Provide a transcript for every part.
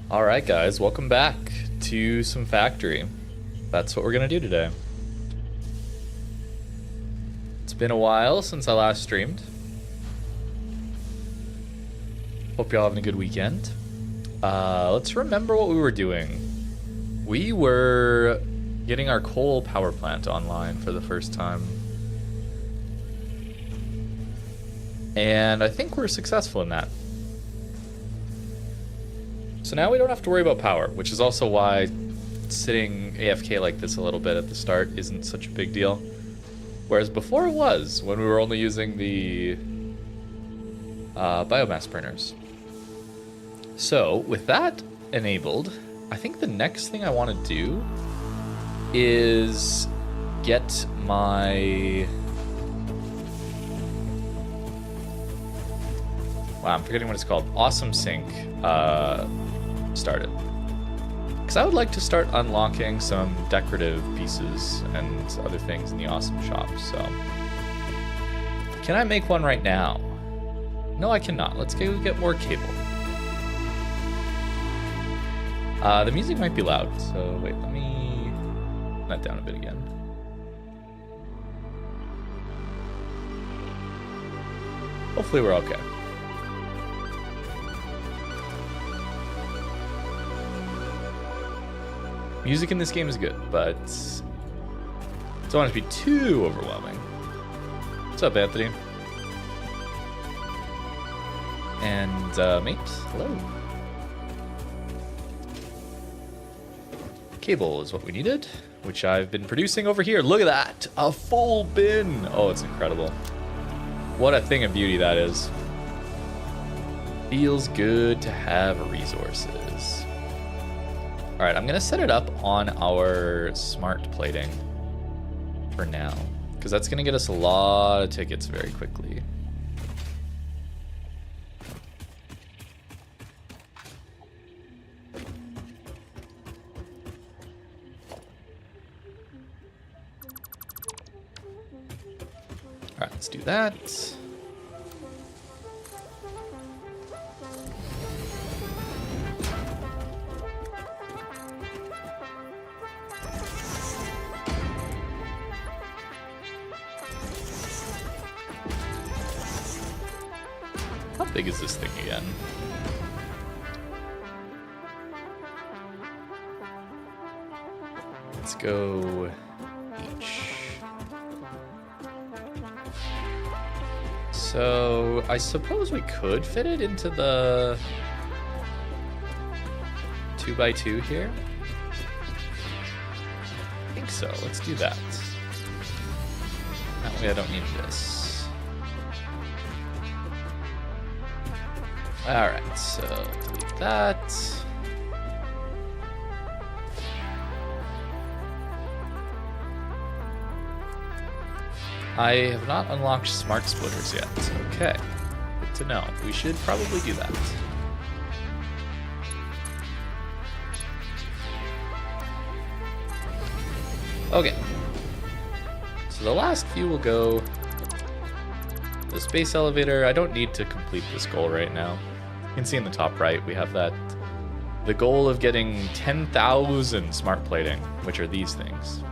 Alright guys, welcome back to some Factory. That's what we're gonna do today. It's been a while since I last streamed. Hope y'all having a good weekend. Let's remember what we were doing. We were getting our coal power plant online for the first time. And I think we're successful in that. So now we don't have to worry about power, which is also why sitting AFK like this a little bit at the start isn't such a big deal. Whereas before it was, when we were only using the biomass burners. So with that enabled, I think the next thing I want to do is get my... Wow, I'm forgetting what it's called. Awesome Sync started. Because I would like to start unlocking some decorative pieces and other things in the Awesome Shop, so... Can I make one right now? No, I cannot. Let's go get more cable. The music might be loud, so wait, let me... turn that down a bit again. Hopefully we're okay. Music in this game is good, but don't want it to be too overwhelming. What's up, Anthony? And mate, hello. Cable is what we needed, which I've been producing over here. Look at that, a full bin. Oh, it's incredible. What a thing of beauty that is. Feels good to have resources. All right, I'm gonna set it up on our smart plating for now, because that's gonna get us a lot of tickets very quickly. All right, let's do that. How big is this thing again? Let's go each. So I suppose we could fit it into the 2x2 here. I think so. Let's do that. That way I don't need this. Alright, so delete that. I have not unlocked smart splitters yet. Okay, good to know. We should probably do that. Okay. So the last few will go. The space elevator, I don't need to complete this goal right now. You can see in the top right, we have that. The goal of getting 10,000 smart plating, which are these things.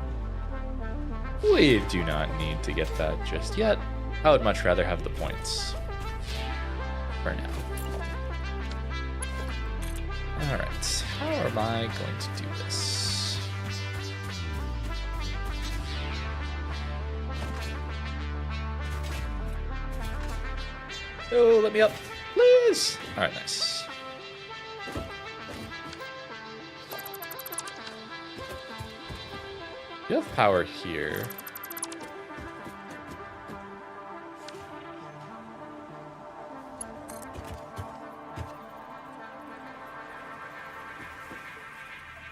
We do not need to get that just yet. I would much rather have the points for now. Alright, how am I going to do this? Oh, let me up, please! Alright, nice. You have power here.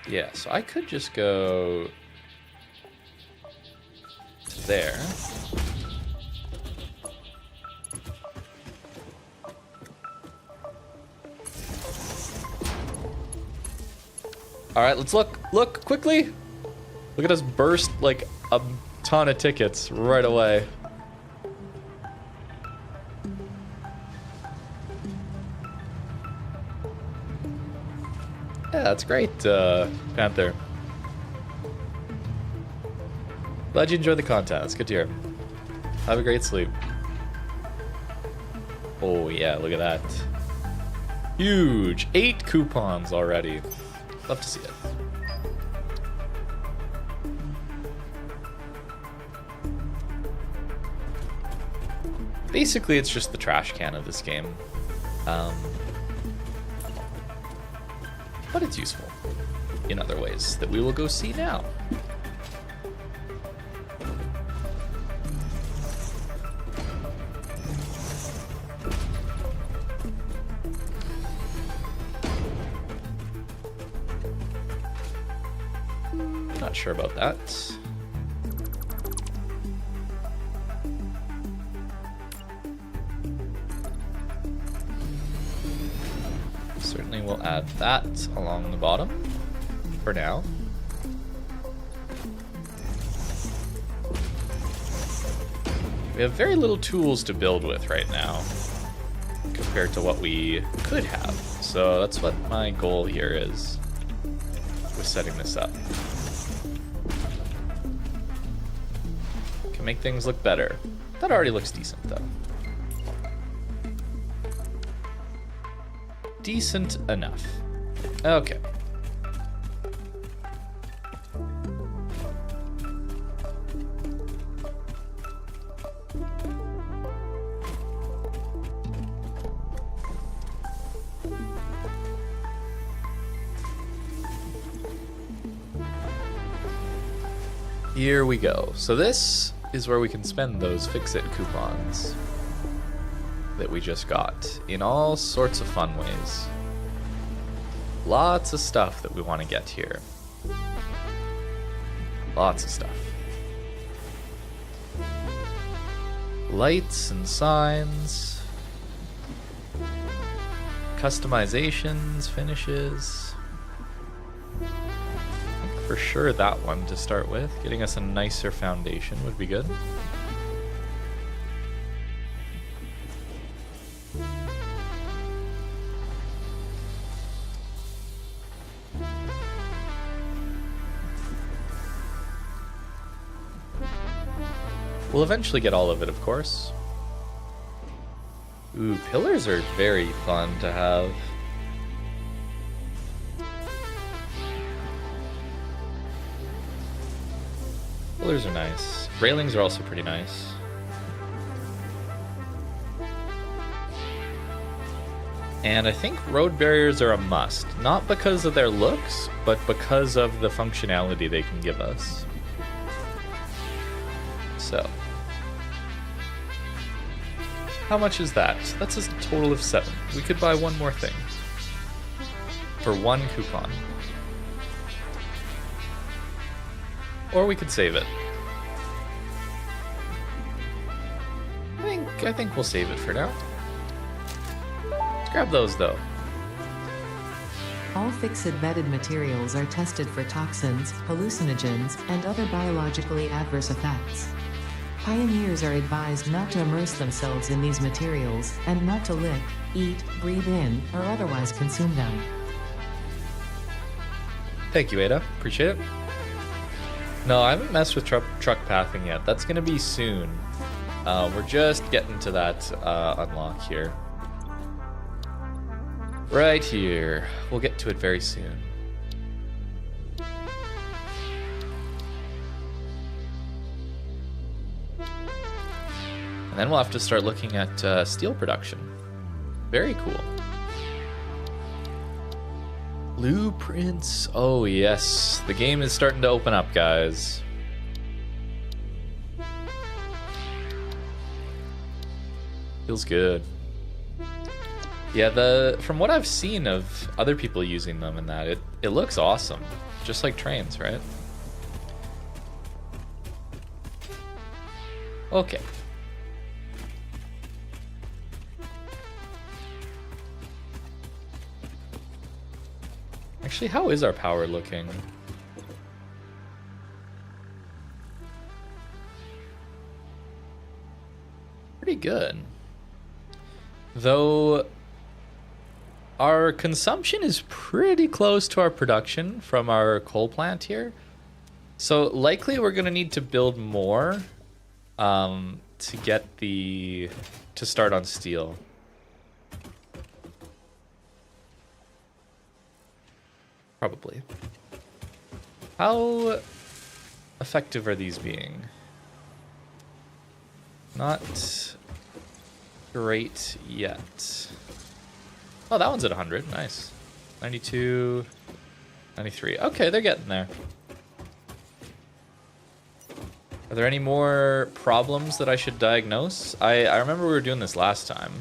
Yeah, so I could just go to there. All right, let's look quickly. Look at us burst like a ton of tickets right away. Yeah, that's great, Panther. Glad you enjoyed the content. It's good to hear. Have a great sleep. Oh yeah, look at that. Huge. 8 coupons already. Love to see it. Basically, it's just the trash can of this game. But it's useful in other ways that we will go see now. Not sure about that. Certainly we'll add that along the bottom for now. We have very little tools to build with right now compared to what we could have. So that's what my goal here is with setting this up. Can make things look better. That already looks decent though. Decent enough. Okay. Here we go. So this is where we can spend those Fix-It coupons that we just got in all sorts of fun ways. Lots of stuff that we want to get here. Lots of stuff. Lights and signs. Customizations, finishes. I think for sure that one to start with. Getting us a nicer foundation would be good. We'll eventually get all of it, of course. Ooh, pillars are very fun to have. Pillars are nice. Railings are also pretty nice. And I think road barriers are a must. Not because of their looks, but because of the functionality they can give us. So. How much is that? That's a total of 7. We could buy one more thing. For 1 coupon. Or we could save it. I think we'll save it for now. Let's grab those though. All Fix-It vetted materials are tested for toxins, hallucinogens, and other biologically adverse effects. Pioneers are advised not to immerse themselves in these materials, and not to lick, eat, breathe in, or otherwise consume them. Thank you, Ada. Appreciate it. No, I haven't messed with truck pathing yet. That's going to be soon. We're just getting to that unlock here. Right here. We'll get to it very soon. And then we'll have to start looking at steel production. Very cool. Blueprints. Oh yes, the game is starting to open up, guys. Feels good. Yeah, from what I've seen of other people using them and that, it looks awesome. Just like trains, right? Okay. Actually, how is our power looking? Pretty good. Though, Our consumption is pretty close to our production from our coal plant here. So likely we're going to need to build more to get to start on steel. Probably. How effective are these being? Not great yet. Oh, that one's at 100. Nice. 92, 93. Okay, they're getting there. Are there any more problems that I should diagnose? I remember we were doing this last time.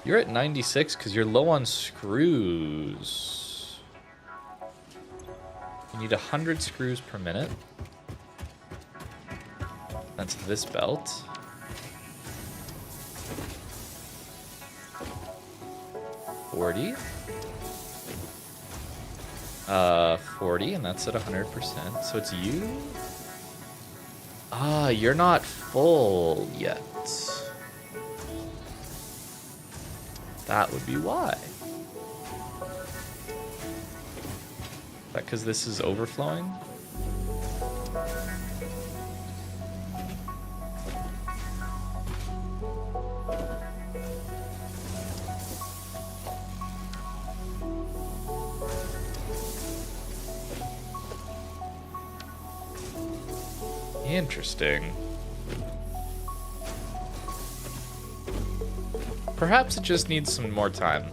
You're at 96 because you're low on screws. You need 100 screws per minute. That's this belt. $40. 40, and that's at 100%. So it's you? Ah, you're not full yet. That would be why. Is that because this is overflowing? Interesting. Perhaps it just needs some more time.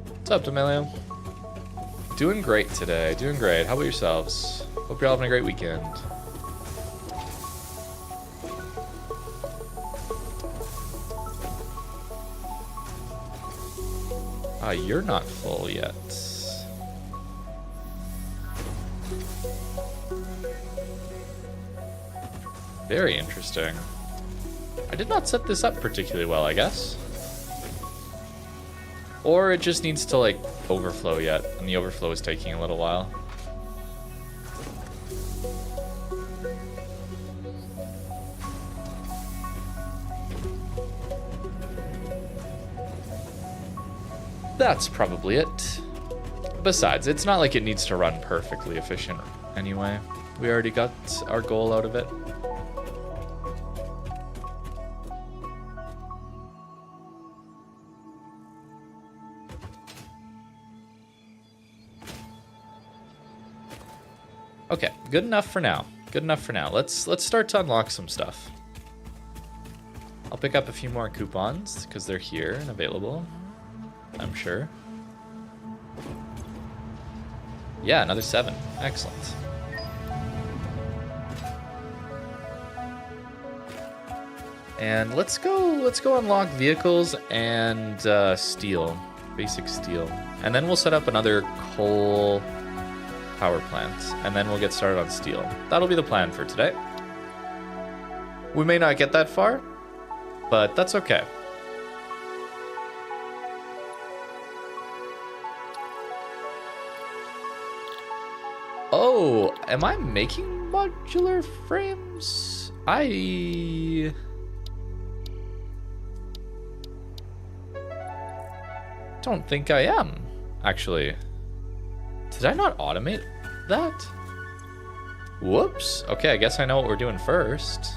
What's up, D'Amelio? Doing great today. Doing great. How about yourselves? Hope you're all having a great weekend. Ah, you're not full yet. Very interesting. I did not set this up particularly well, I guess. Or it just needs to, like, overflow yet, and the overflow is taking a little while. That's probably it. Besides, it's not like it needs to run perfectly efficient anyway. We already got our goal out of it. Okay, good enough for now. Good enough for now. Let's start to unlock some stuff. I'll pick up a few more coupons because they're here and available, I'm sure. Yeah, another 7. Excellent. And let's go unlock vehicles and steel, basic steel. And then we'll set up another coal power plant, and then we'll get started on steel. That'll be the plan for today. We may not get that far, but that's okay. Oh, am I making modular frames? I don't think I am, actually. Did I not automate that? Whoops. Okay, I guess I know what we're doing first.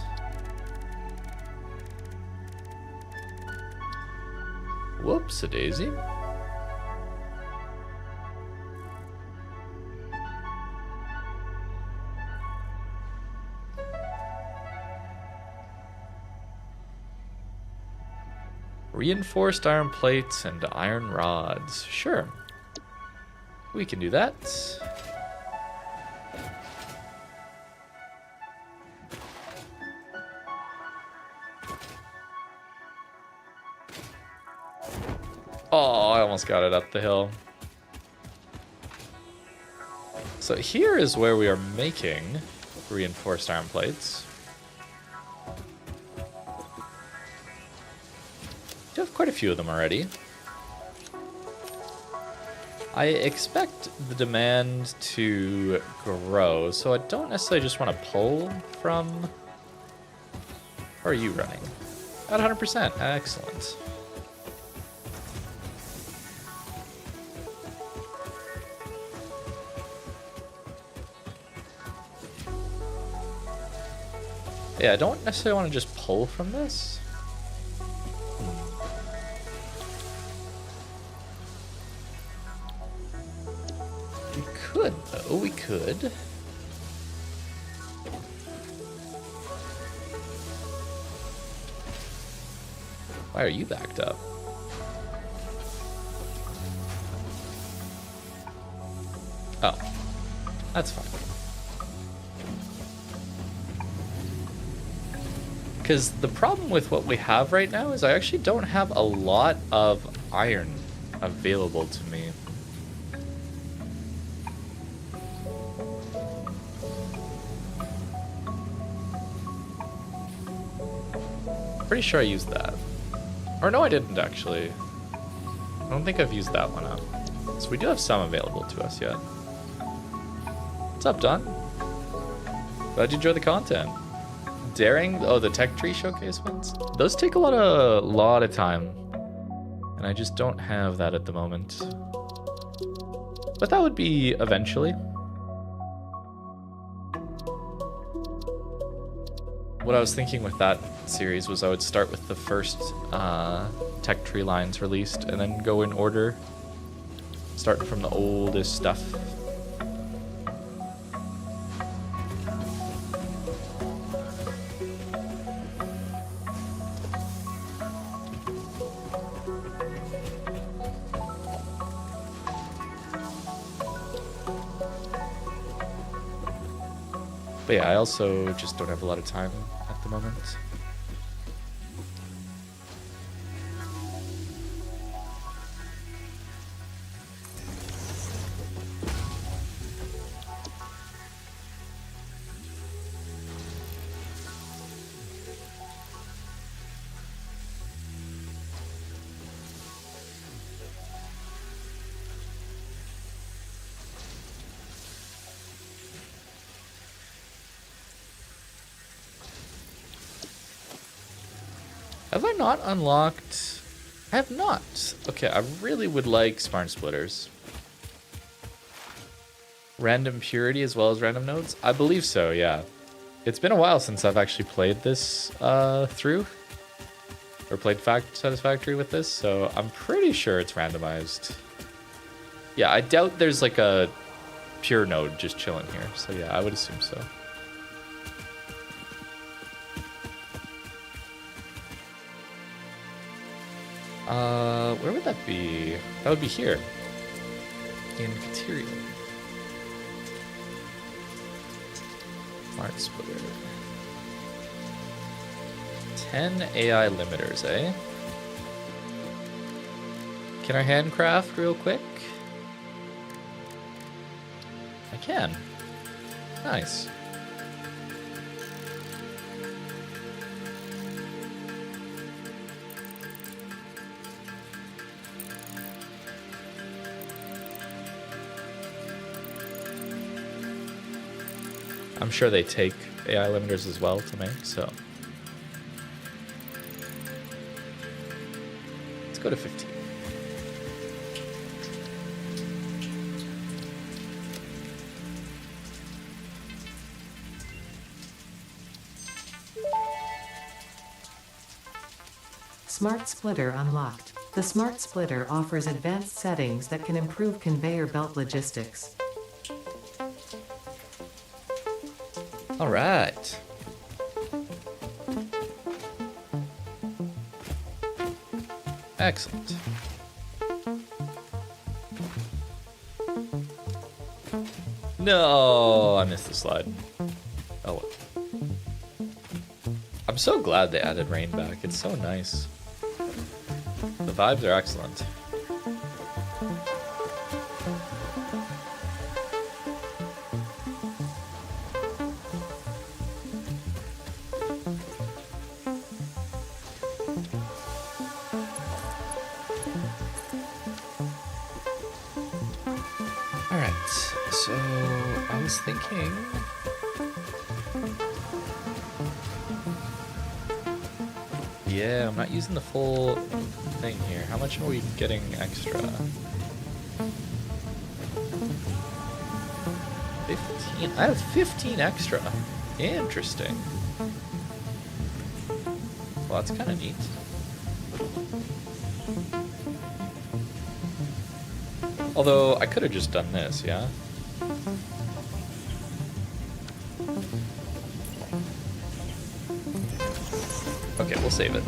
Whoops-a-daisy. Reinforced iron plates and iron rods. Sure. We can do that. Oh, I almost got it up the hill. So here is where we are making reinforced iron plates. We have quite a few of them already. I expect the demand to grow, so I don't necessarily just want to pull from... How are you running? At 100%. Excellent. Yeah, I don't necessarily want to just pull from this. We could, though. We could. Why are you backed up? Oh, that's fine. Because the problem with what we have right now is I actually don't have a lot of iron available to me. Pretty sure I used that. Or no, I didn't actually. I don't think I've used that one up. So we do have some available to us yet. What's up, Don? Glad you enjoyed the content. Daring, oh, the tech tree showcase ones? Those take a lot of time. And I just don't have that at the moment. But that would be eventually. What I was thinking with that series was I would start with the first tech tree lines released and then go in order, starting from the oldest stuff. But yeah, I also just don't have a lot of time at the moment. Have I not unlocked? I have not. Okay, I really would like Sparn Splitters. Random Purity as well as random nodes? I believe so, yeah. It's been a while since I've actually played this through. Or played Satisfactory with this, so I'm pretty sure it's randomized. Yeah, I doubt there's like a pure node just chilling here, so yeah, I would assume so. Where would that be? That would be here. In Material. Smart Splitter. 10 AI limiters, eh? Can I handcraft real quick? I can. Nice. I'm sure they take AI limiters as well to make, so. Let's go to 15. Smart Splitter unlocked. The Smart Splitter offers advanced settings that can improve conveyor belt logistics. All right. Excellent. No, I missed the slide. Oh well. I'm so glad they added rain back. It's so nice. The vibes are excellent. So, I was thinking... Yeah, I'm not using the full thing here. How much are we getting extra? 15. I have 15 extra. Interesting. Well, that's kind of neat. Although, I could have just done this, yeah? Okay, we'll save it.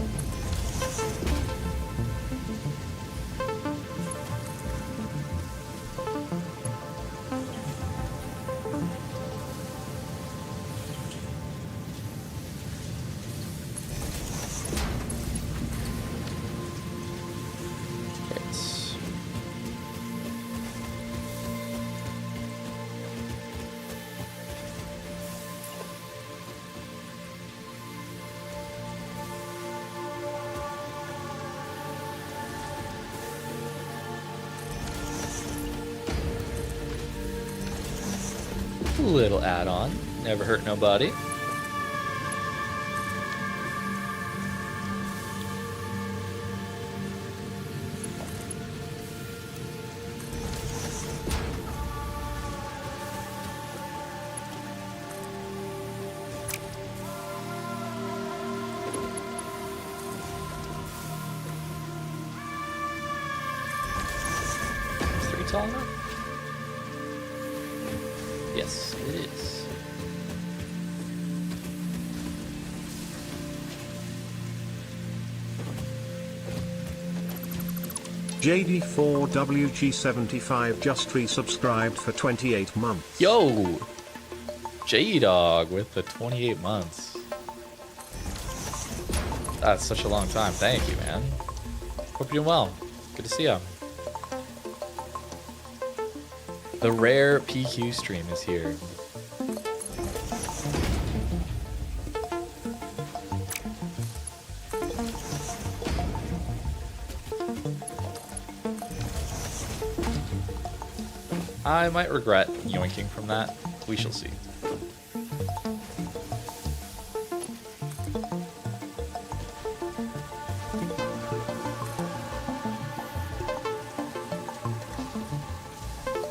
Little add-on, never hurt nobody. Is 3 tall enough? Yes, it is. JD4WG75 just resubscribed for 28 months. Yo! J-Dog with the 28 months. That's such a long time. Thank you, man. Hope you're doing well. Good to see you. The rare PQ stream is here. I might regret yoinking from that. We shall see.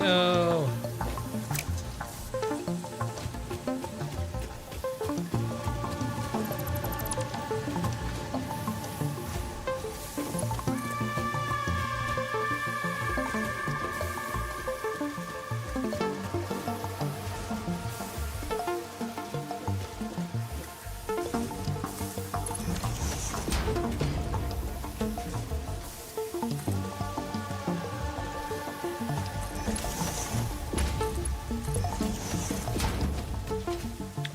No.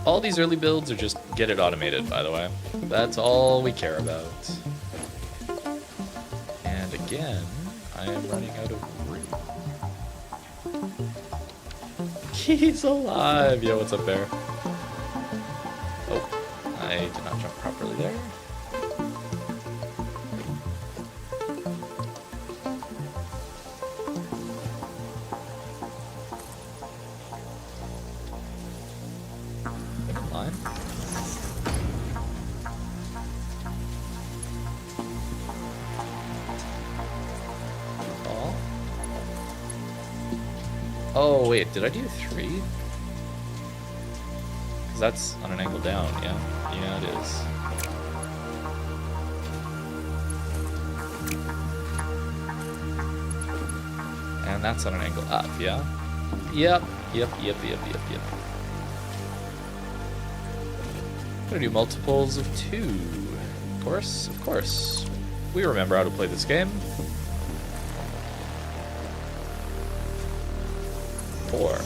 All these early builds are just get it automated, by the way. That's all we care about. And again, I am running out of room. He's alive! Yo, what's up, bear? Oh, I did not jump properly there. Oh, wait, did I do 3? Because that's on an angle down, yeah? Yeah, it is. And that's on an angle up, yeah? Yep. I'm gonna do multiples of 2. Of course. We remember how to play this game. 4.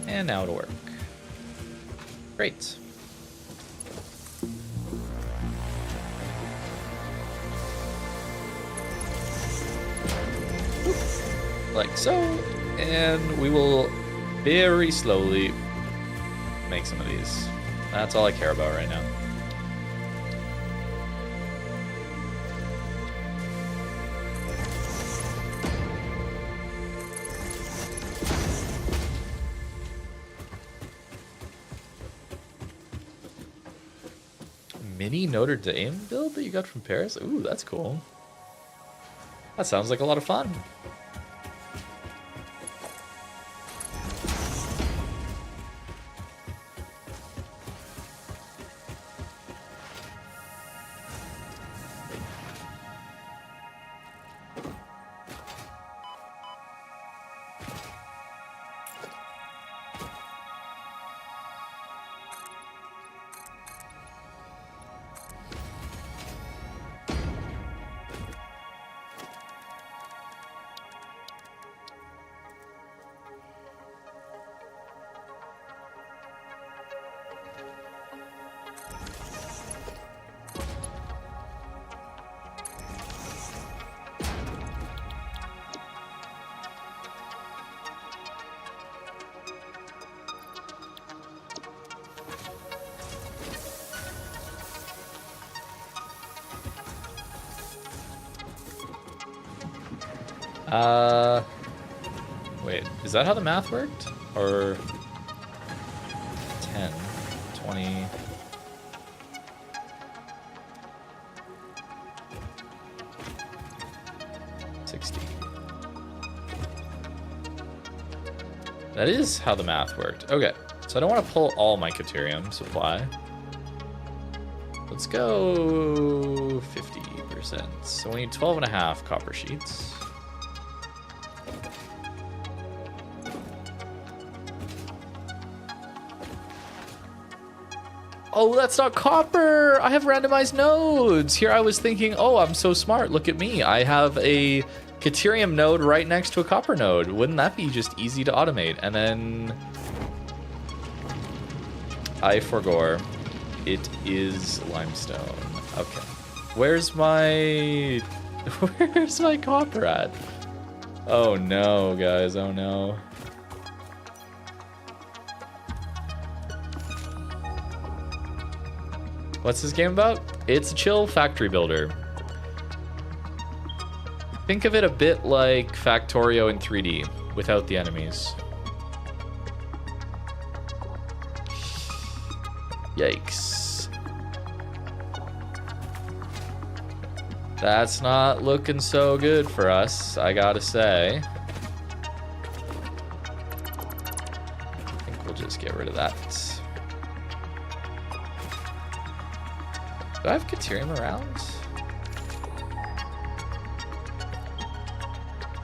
And now it'll work. Great. Like so, and we will very slowly make some of these. That's all I care about right now. mini Notre Dame build that you got from Paris? Ooh, that's cool. That sounds like a lot of fun. Wait, is that how the math worked? Or 10, 20... 60. That is how the math worked. Okay, so I don't want to pull all my Caterium supply. Let's go 50%. So we need 12.5 copper sheets. Oh, that's not copper! I have randomized nodes! Here I was thinking, oh, I'm so smart, look at me. I have a Caterium node right next to a copper node. Wouldn't that be just easy to automate? And then I forgot. It is limestone. Okay. Where's my copper at? Oh no, guys, oh no. What's this game about? It's a chill factory builder. Think of it a bit like Factorio in 3D, without the enemies. Yikes. That's not looking so good for us, I gotta say. I think we'll just get rid of that. Do I have Caterium around?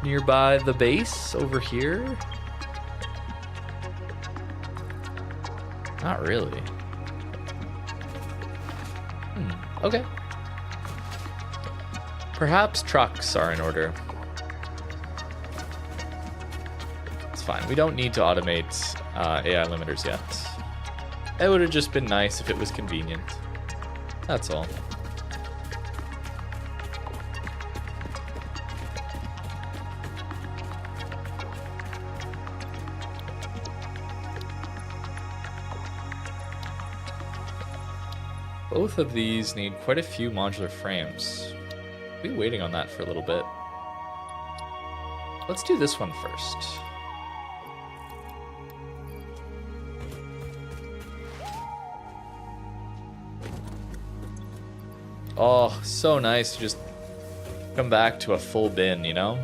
Nearby the base over here? Not really. Okay. Perhaps trucks are in order. It's fine. We don't need to automate AI limiters yet. It would have just been nice if it was convenient. That's all. Both of these need quite a few modular frames. I'll be waiting on that for a little bit. Let's do this one first. Oh, so nice to just come back to a full bin, you know?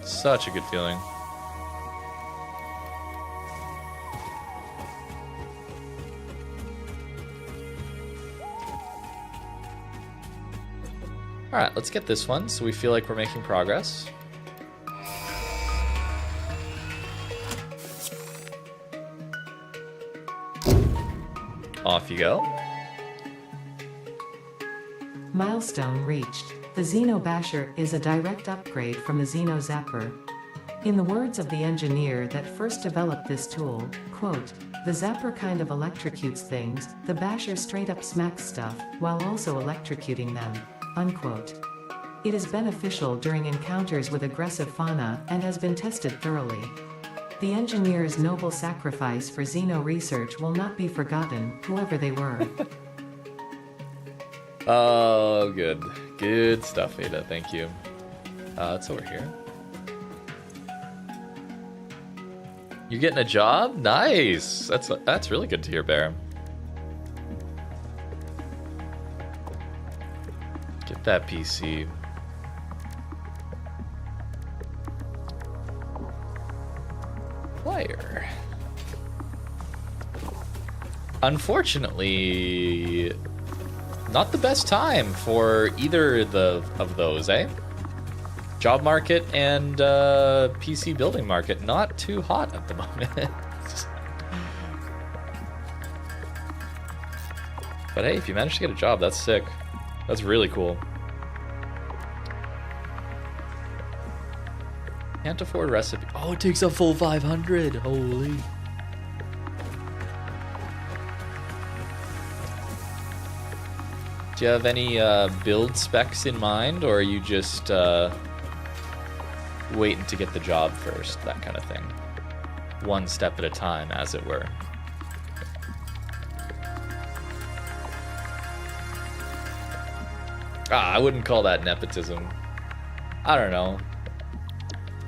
Such a good feeling. Alright, let's get this one so we feel like we're making progress. Off you go. Milestone reached. The Xeno Basher is a direct upgrade from the Xeno Zapper. In the words of the engineer that first developed this tool, quote, "The Zapper kind of electrocutes things, the Basher straight up smacks stuff, while also electrocuting them," unquote. It is beneficial during encounters with aggressive fauna and has been tested thoroughly. The engineer's noble sacrifice for Xeno research will not be forgotten, whoever they were. Oh, good. Good stuff, Ada. Thank you. It's over here. You getting a job? Nice! That's really good to hear, Bear. that PC. Player. Unfortunately, not the best time for either of those, eh? Job market and PC building market not too hot at the moment. But hey, if you manage to get a job, that's sick. That's really cool. Can't afford recipe. Oh, it takes a full 500. Holy. Do you have any build specs in mind, or are you just waiting to get the job first, that kind of thing? One step at a time, as it were. I wouldn't call that nepotism. I don't know.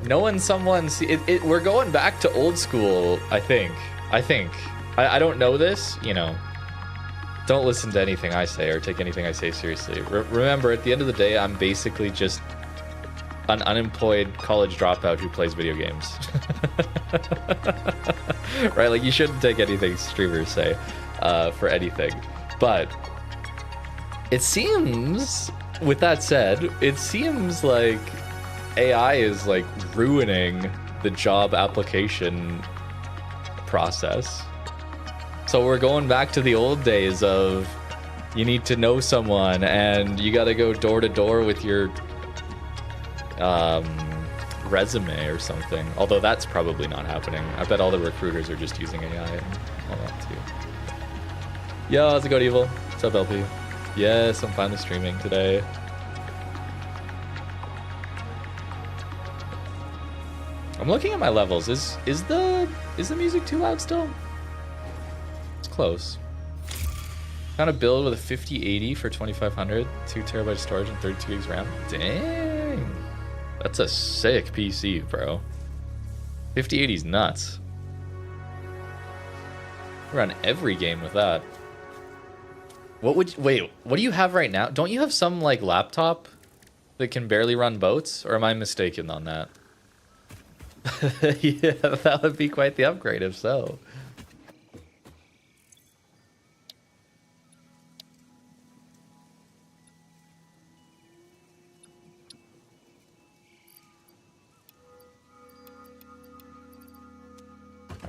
Knowing someone, we're going back to old school, I think. I don't know this, you know. Don't listen to anything I say or take anything I say seriously. Remember, at the end of the day, I'm basically just an unemployed college dropout who plays video games. Right? Like, you shouldn't take anything streamers say for anything. But it seems, with that said, it seems like AI is like ruining the job application process. So we're going back to the old days of you need to know someone and you got to go door to door with your resume or something. Although that's probably not happening. I bet all the recruiters are just using AI and all that too. Yo, how's it going, Evil? What's up, LP? Yes, I'm finally streaming today. I'm looking at my levels. Is the music too loud still? It's close. Found a build with a 5080 for 2500, 2 terabyte storage and 32 gigs RAM. Dang, that's a sick PC, bro. 5080's nuts. Run every game with that. Wait, what do you have right now? Don't you have some like laptop that can barely run boats, or am I mistaken on that? Yeah, that would be quite the upgrade if so.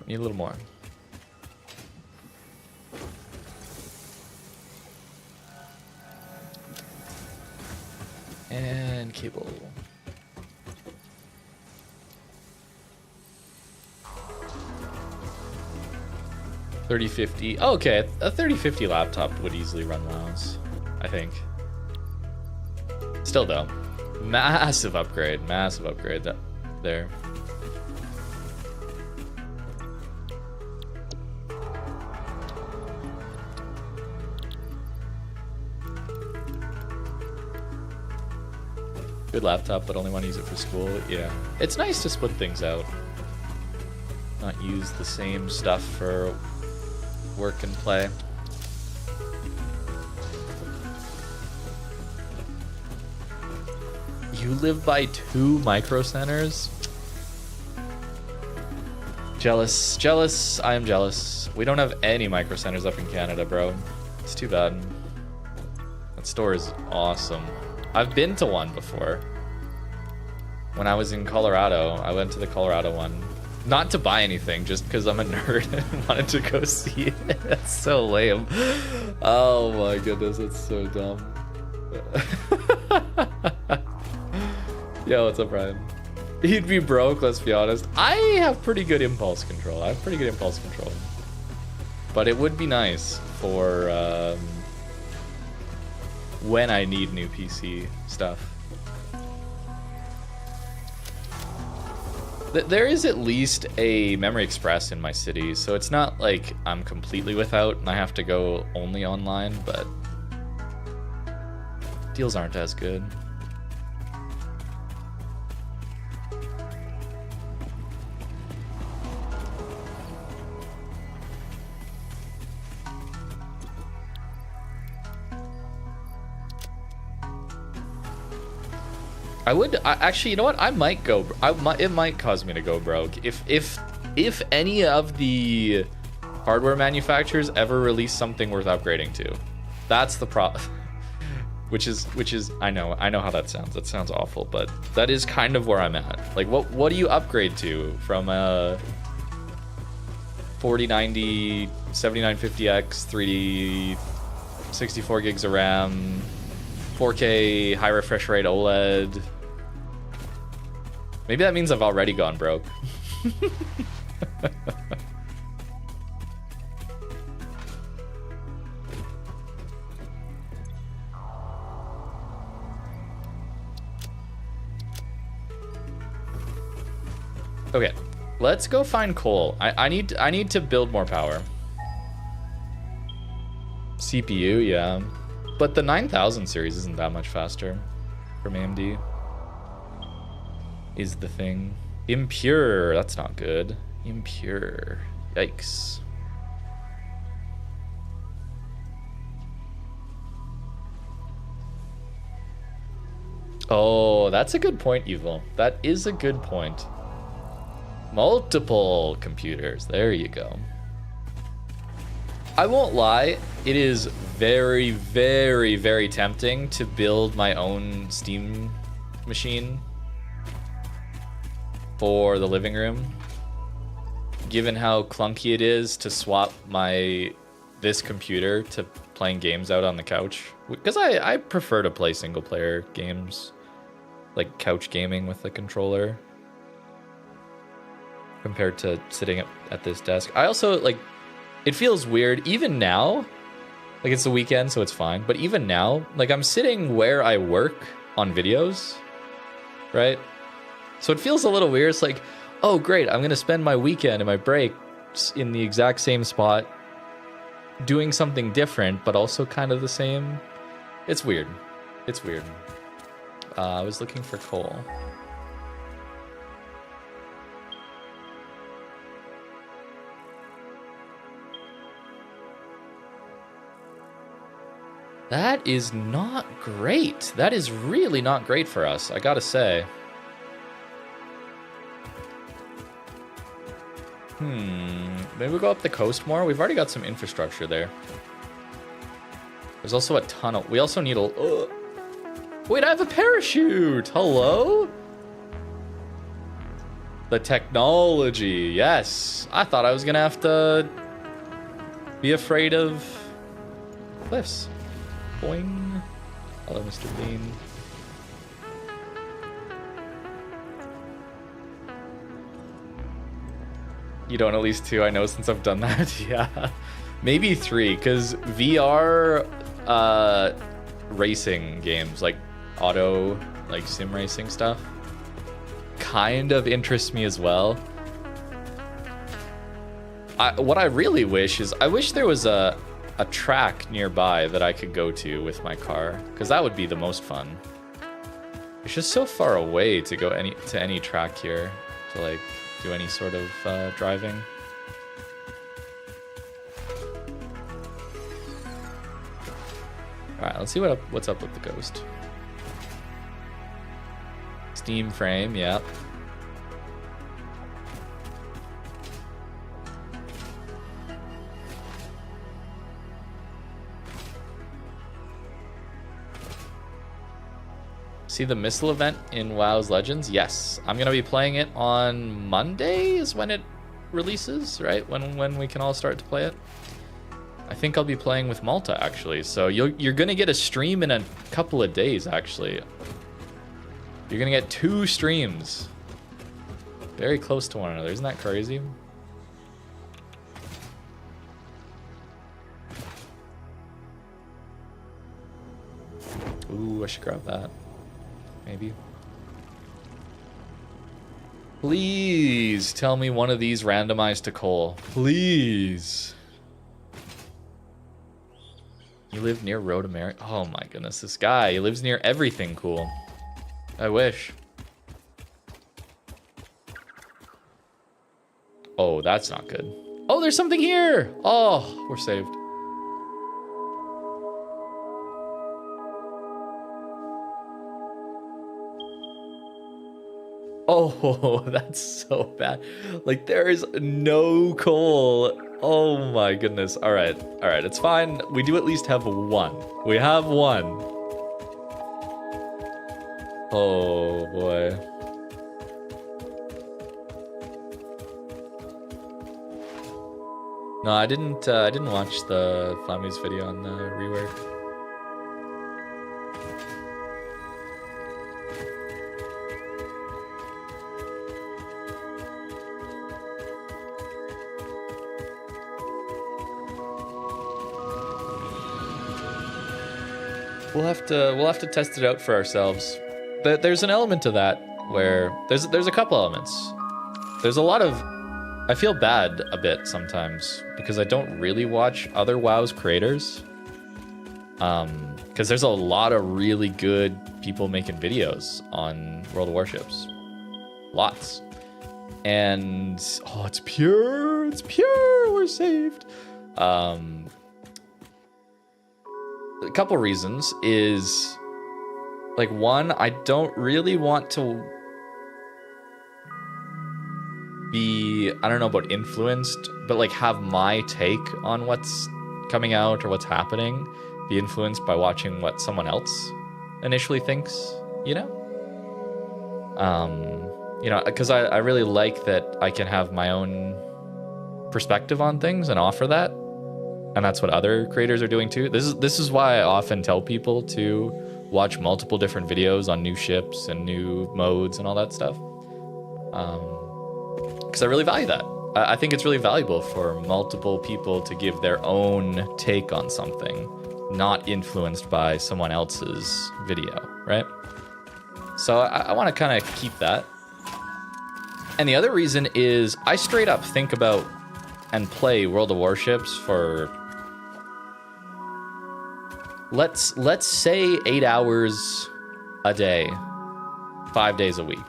Need a little more. And cable. 3050. Oh, okay, a 3050 laptop would easily run WoWs, I think. Still though, massive upgrade there. Good laptop, but only want to use it for school. Yeah, it's nice to split things out. Not use the same stuff for work and play. You live by 2 micro centers? Jealous. I am jealous. We don't have any micro centers up in Canada, bro. It's too bad. That store is awesome. I've been to one before. When I was in Colorado, I went to the Colorado one. Not to buy anything, just because I'm a nerd and wanted to go see it. That's so lame. Oh my goodness, that's so dumb. Yo, what's up, Brian? He'd be broke, let's be honest. I have pretty good impulse control. But it would be nice for when I need new PC stuff. There is at least a Memory Express in my city, so it's not like I'm completely without and I have to go only online, but deals aren't as good. Actually, you know what? I might go. It might cause me to go broke if any of the hardware manufacturers ever release something worth upgrading to. That's the problem. which is I know how that sounds. That sounds awful, but that is kind of where I'm at. Like, what do you upgrade to from a 4090 7950X 3D 64 gigs of RAM 4K high refresh rate OLED? Maybe that means I've already gone broke. Okay, let's go find coal. I need to build more power. CPU, yeah. But the 9000 series isn't that much faster from AMD. Is the thing. Impure, that's not good. Impure, yikes. Oh, that's a good point, Evil. That is a good point. Multiple computers, there you go. I won't lie, it is very, very, very tempting to build my own Steam machine for the living room, given how clunky it is to swap this computer to playing games out on the couch, because I prefer to play single player games, like couch gaming with the controller, compared to sitting at this desk. I also, like, it feels weird even now, like it's the weekend so it's fine, but even now, like, I'm sitting where I work on videos, right? So it feels a little weird. It's like, oh great, I'm gonna spend my weekend and my break in the exact same spot doing something different but also kind of the same. It's weird. It's weird. I was looking for coal. That is not great. That is really not great for us, I gotta say. Maybe we'll go up the coast more. We've already got some infrastructure there. There's also a tunnel. We also need a... Wait, I have a parachute! Hello? The technology, yes. I thought I was gonna have to be afraid of cliffs. Boing. Hello, Mr. Bean. You don't at least 2, I know, since I've done that. Yeah. Maybe 3, because VR racing games, like auto, like sim racing stuff, kind of interests me as well. What I really wish is, I wish there was a track nearby that I could go to with my car, because that would be the most fun. It's just so far away to go to any track here to, like, do any sort of driving. Alright, let's see what's up with the ghost. Steam frame, yep. See the missile event in WoW's Legends? Yes. I'm going to be playing it on Monday is when it releases, right? When we can all start to play it. I think I'll be playing with Malta, actually. So you're going to get a stream in a couple of days, actually. You're going to get 2 streams. Very close to one another. Isn't that crazy? Ooh, I should grab that. Maybe. Please tell me one of these randomized to coal. Please. You live near Road America? Oh my goodness, this guy. He lives near everything cool. I wish. Oh, that's not good. Oh, there's something here. Oh, we're saved. Oh, that's so bad. Like, there is no coal. Oh my goodness. All right, it's fine. We do at least have one. We have one. Oh boy. No, I didn't watch the Flammy's video on the rework. We'll have to test it out for ourselves. There's an element to that where there's a couple elements. There's a lot of, I feel bad a bit sometimes because I don't really watch other WoW's creators. Because there's a lot of really good people making videos on World of Warships. Lots. And oh, it's pure, we're saved. A couple reasons is, like, one, I don't really want to be, I don't know about influenced, but like have my take on what's coming out or what's happening be influenced by watching what someone else initially thinks, you know? Because I really like that I can have my own perspective on things and offer that. And that's what other creators are doing too. This is why I often tell people to watch multiple different videos on new ships and new modes and all that stuff. Because I really value that. I think it's really valuable for multiple people to give their own take on something, not influenced by someone else's video, right? So I want to kind of keep that. And the other reason is I straight up think about and play World of Warships for, let's say 8 hours a day, 5 days a week,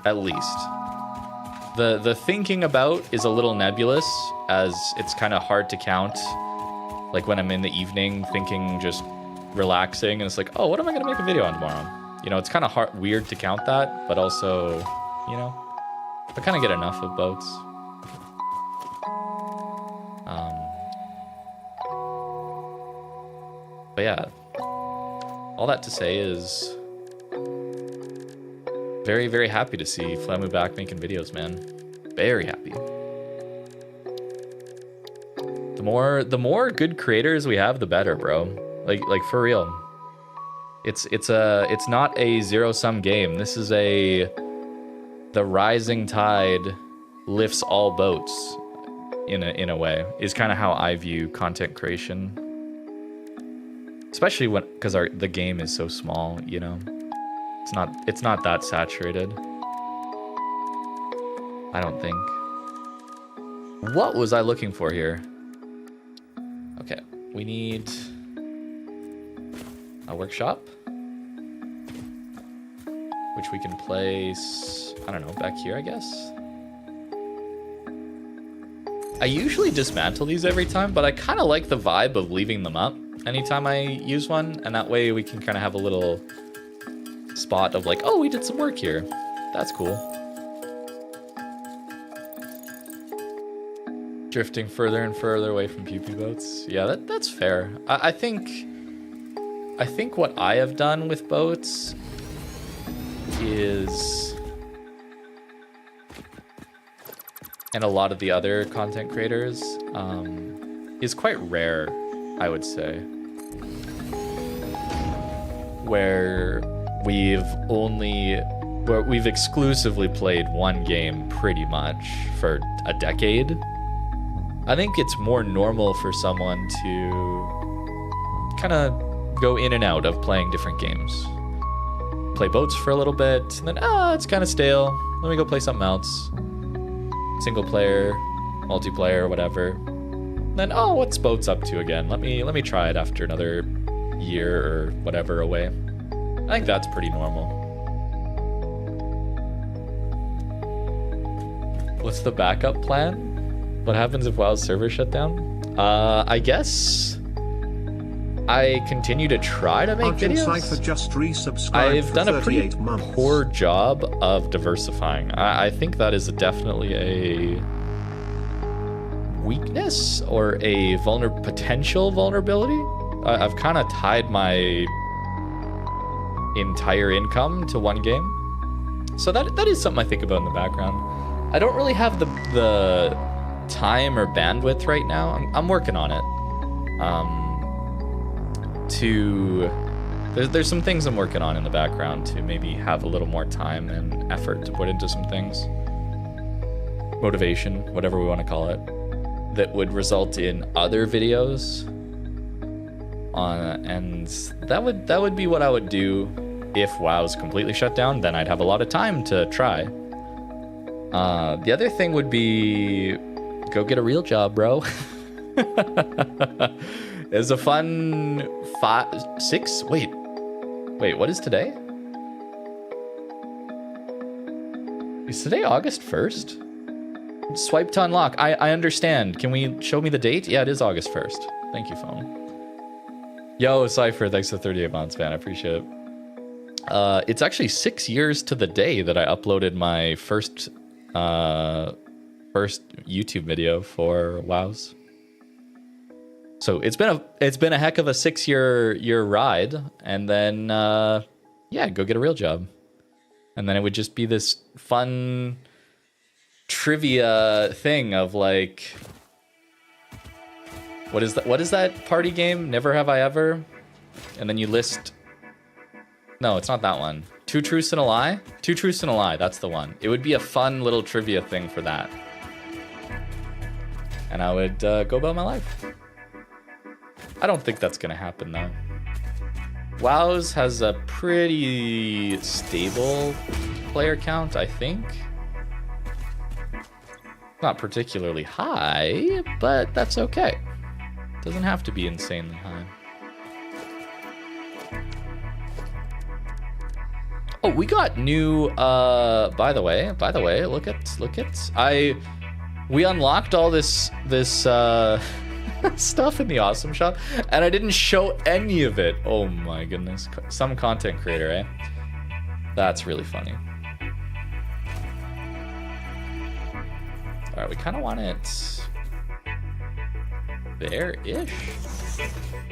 at least. The thinking about is a little nebulous, as it's kind of hard to count. Like when I'm in the evening thinking, just relaxing, and it's like, oh, what am I gonna make a video on tomorrow? You know, it's kind of weird to count that, but also, you know, I kind of get enough of boats. But yeah, all that to say is very, very happy to see Flamu back making videos, man. Very happy. The more good creators we have, the better, bro. Like for real. It's not a zero-sum game. This is the rising tide lifts all boats in a way, is kind of how I view content creation. Especially because the game is so small, you know. It's not that saturated. I don't think. What was I looking for here? Okay, we need a workshop, which we can place, I don't know, back here, I guess. I usually dismantle these every time, but I kind of like the vibe of leaving them up anytime I use one, and that way we can kind of have a little spot of like, oh, we did some work here. That's cool. Drifting further and further away from pew boats. Yeah, that's fair. I think what I have done with boats is, and a lot of the other content creators, is quite rare, I would say. Where we've exclusively played one game pretty much for a decade. I think it's more normal for someone to kind of go in and out of playing different games. Play boats for a little bit, and then, it's kind of stale. Let me go play something else. Single player, multiplayer, whatever. Then, what's boats up to again? Let me try it after another year or whatever away. I think that's pretty normal. What's the backup plan? What happens if WoW's server shut down? I guess I continue to try to make Argent videos. Cypher just resubscribed I've for done a pretty 38 months. poor job of diversifying. I think that is definitely a weakness or a potential vulnerability. I've kind of tied my entire income to one game. So that is something I think about in the background. I don't really have the time or bandwidth right now. I'm working on it. There's some things I'm working on in the background to maybe have a little more time and effort to put into some things. Motivation, whatever we want to call it, that would result in other videos. And that would be what I would do if WoW's completely shut down. Then I'd have a lot of time to try. The other thing would be go get a real job, bro. It's a fun wait, what is today? Is today August 1st? Swipe to unlock. I understand. Can we show me the date? Yeah, it is August 1st. Thank you, phone. Yo, Cypher, thanks for 38 months, man. I appreciate it. It's actually 6 years to the day that I uploaded my first YouTube video for WoWs. So it's been a heck of a 6-year ride, and then yeah, go get a real job, and then it would just be this fun trivia thing of like, what is that party game? Never Have I Ever, and then you list. No, it's not that one. Two Truths and a Lie. Two Truths and a Lie. That's the one. It would be a fun little trivia thing for that, and I would go about my life. I don't think that's gonna happen though. WoW's has a pretty stable player count, I think. Not particularly high, but that's okay. Doesn't have to be insanely high. Oh, we got new by the way, look at we unlocked all this stuff in the awesome shop, and I didn't show any of it. Oh my goodness. Some content creator, eh? That's really funny. All right, we kind of want it there-ish.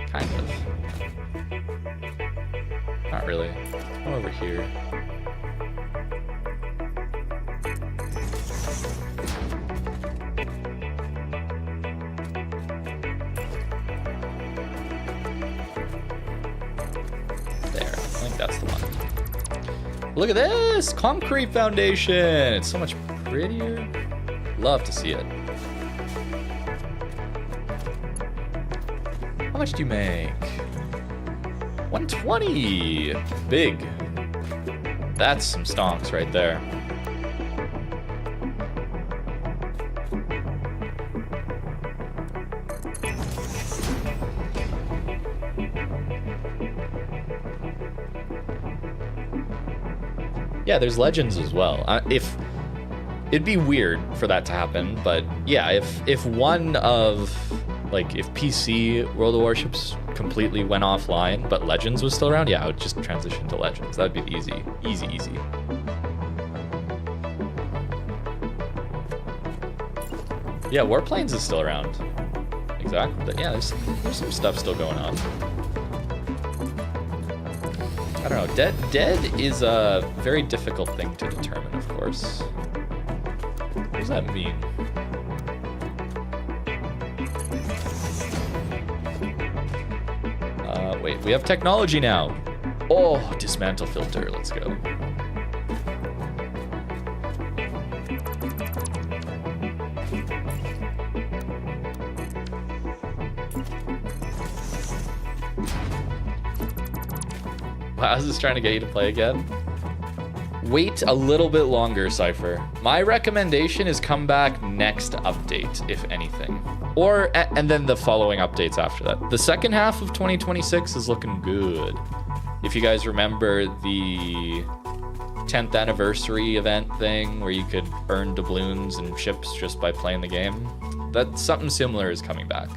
Kind of. Not really. Come over here. That's the one. Look at this! Concrete foundation! It's so much prettier. Love to see it. How much do you make? 120! Big. That's some stonks right there. Yeah, there's legends as well. If it'd be weird for that to happen, but yeah, if one of like if PC World of Warships completely went offline, but Legends was still around, yeah, I would just transition to Legends. That'd be easy. Yeah, Warplanes is still around. Exactly. But yeah, there's some stuff still going on. I don't know. Dead is a very difficult thing to determine, of course. What does that mean? Wait, we have technology now. Oh, dismantle filter. Let's go. Wow, is this trying to get you to play again? Wait a little bit longer, Cypher. My recommendation is come back next update, if anything. And then the following updates after that. The second half of 2026 is looking good. If you guys remember the 10th anniversary event thing where you could earn doubloons and ships just by playing the game, something similar is coming back.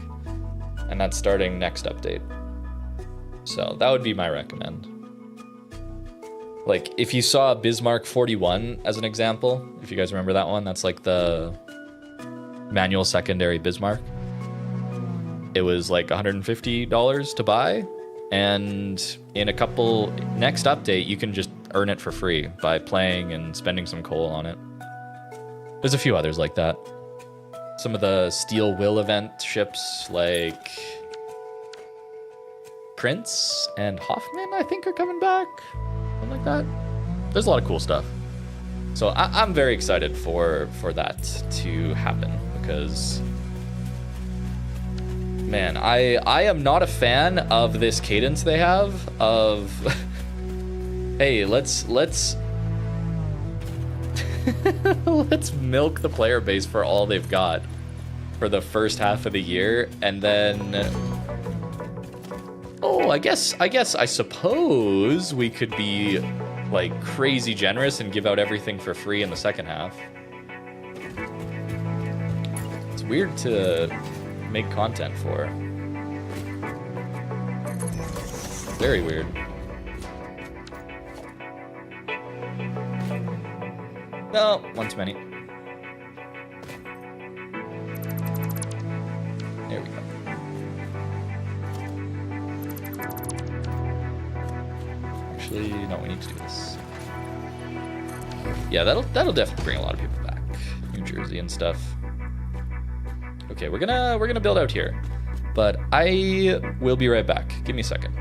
And that's starting next update. So that would be my recommend. Like, if you saw Bismarck 41 as an example, if you guys remember that one, that's like the manual secondary Bismarck. It was like $150 to buy, and in a couple next update, you can just earn it for free by playing and spending some coal on it. There's a few others like that. Some of the Steel Will event ships, like Prince and Hoffman, I think, are coming back. Something like that. There's a lot of cool stuff. So I'm very excited for that to happen, because man, I am not a fan of this cadence they have of hey, let's let's milk the player base for all they've got for the first half of the year, and then I suppose we could be like crazy generous and give out everything for free in the second half. It's weird to make content for. Very weird. No, one too many. There we go. Actually, no, we need to do this. Yeah, that'll definitely bring a lot of people back. New Jersey and stuff. Okay, we're gonna build out here, but I will be right back. Give me a second.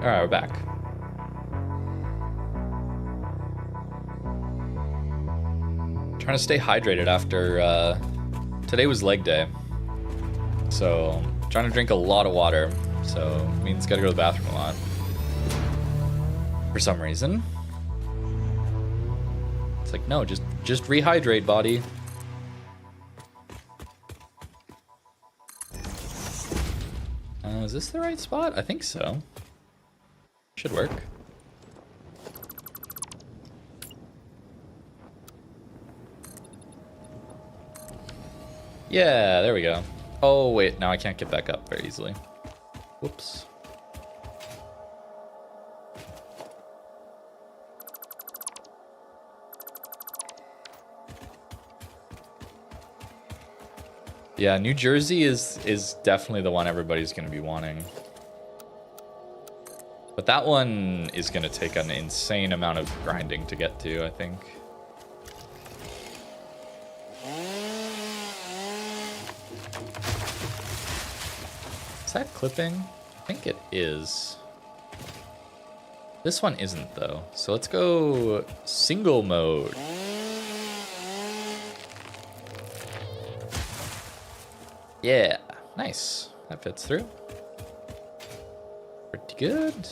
All right, we're back. Trying to stay hydrated after today was leg day, so trying to drink a lot of water. So means gotta go to the bathroom a lot for some reason. It's like, no, just rehydrate, body. Is this the right spot? I think so. Should work. Yeah, there we go. Oh, wait, now I can't get back up very easily. Whoops. Yeah, New Jersey is definitely the one everybody's going to be wanting. But that one is going to take an insane amount of grinding to get to, I think. Is that clipping? I think it is. This one isn't, though. So let's go single mode. Yeah, nice. That fits through. Pretty good.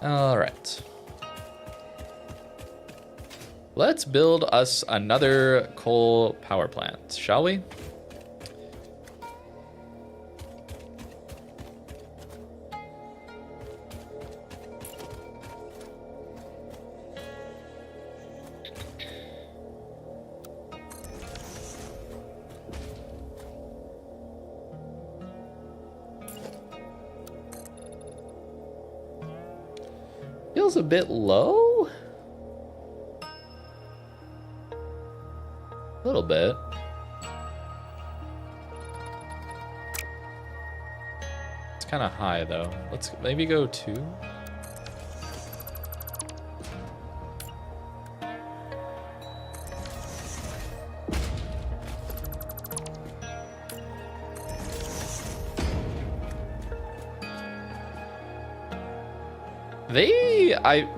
All right. Let's build us another coal power plant, shall we? Feels a bit low. A little bit. It's kind of high though. Let's maybe go 2.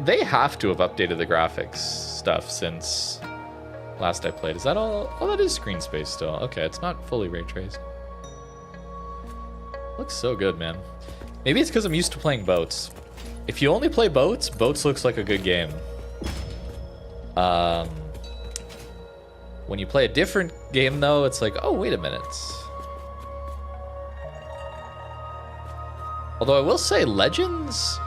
They have to have updated the graphics stuff since last I played. Is that all? Oh, that is screen space still. Okay, it's not fully ray traced. Looks so good, man. Maybe it's because I'm used to playing boats. If you only play boats, boats looks like a good game. When you play a different game though, it's like, oh, wait a minute. Although I will say Legends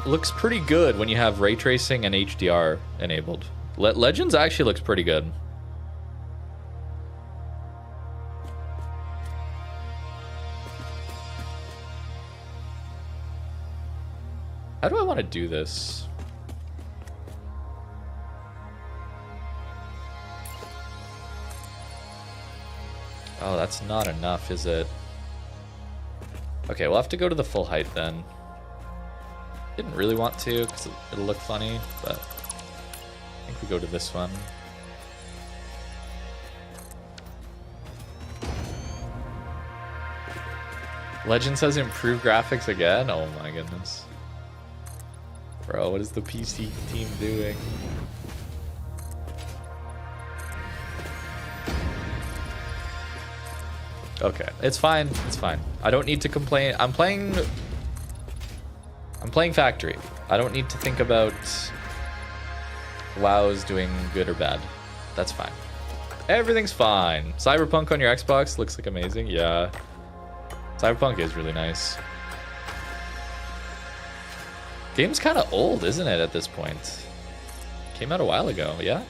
looks pretty good when you have ray tracing and HDR enabled. Legends actually looks pretty good. How do I want to do this? Oh, that's not enough, is it? Okay, we'll have to go to the full height then. Didn't really want to because it'll look funny, but I think we go to this one. Legends has improved graphics again? Oh my goodness. Bro, what is the PC team doing? Okay, it's fine. It's fine. I don't need to complain. I'm playing Factory. I don't need to think about WoW's doing good or bad. That's fine. Everything's fine. Cyberpunk on your Xbox looks like amazing. Yeah. Cyberpunk is really nice. Game's kind of old, isn't it, at this point? Came out a while ago, yeah?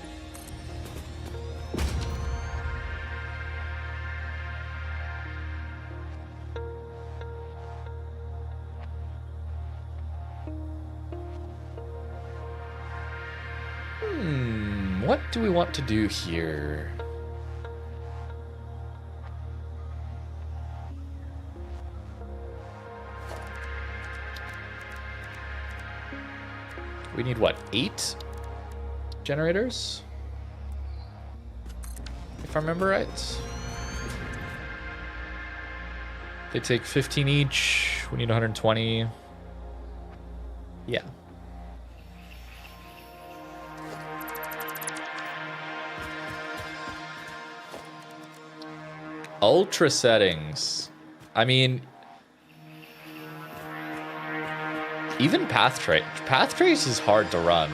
What do we want to do here? We need what, 8 generators? If I remember right. They take 15 each. We need 120. Yeah. Ultra settings. I mean, even path trace is hard to run.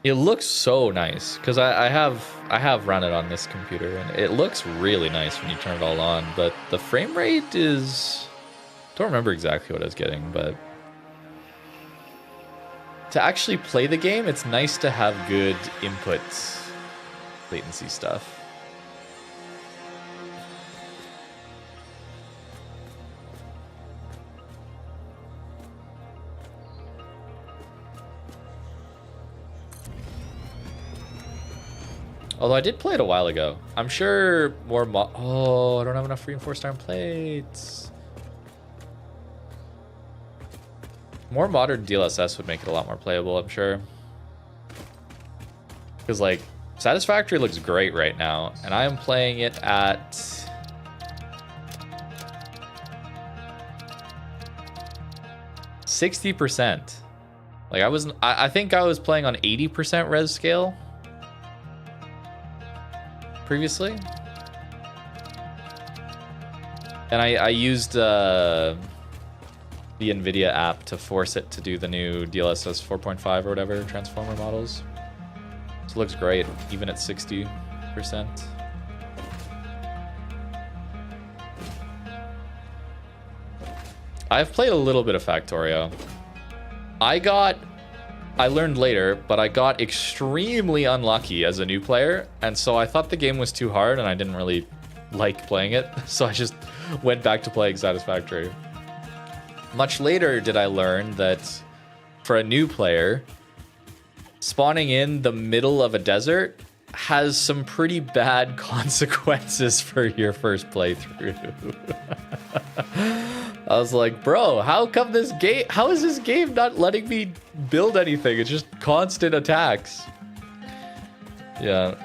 It looks so nice because I have run it on this computer and it looks really nice when you turn it all on, but the frame rate is, don't remember exactly what I was getting, but to actually play the game, it's nice to have good input latency stuff. Although I did play it a while ago. I'm sure more oh, I don't have enough reinforced iron plates. More modern DLSS would make it a lot more playable, I'm sure. Because, like, Satisfactory looks great right now, and I am playing it at 60%. Like I think I was playing on 80% res scale previously. And I used the NVIDIA app to force it to do the new DLSS 4.5 or whatever transformer models. So it looks great, even at 60%. I've played a little bit of Factorio. I learned later, but I got extremely unlucky as a new player, and so I thought the game was too hard and I didn't really like playing it, so I just went back to playing Satisfactory. Much later did I learn that for a new player, spawning in the middle of a desert has some pretty bad consequences for your first playthrough. I was like, bro, how is this game not letting me build anything? It's just constant attacks. Yeah.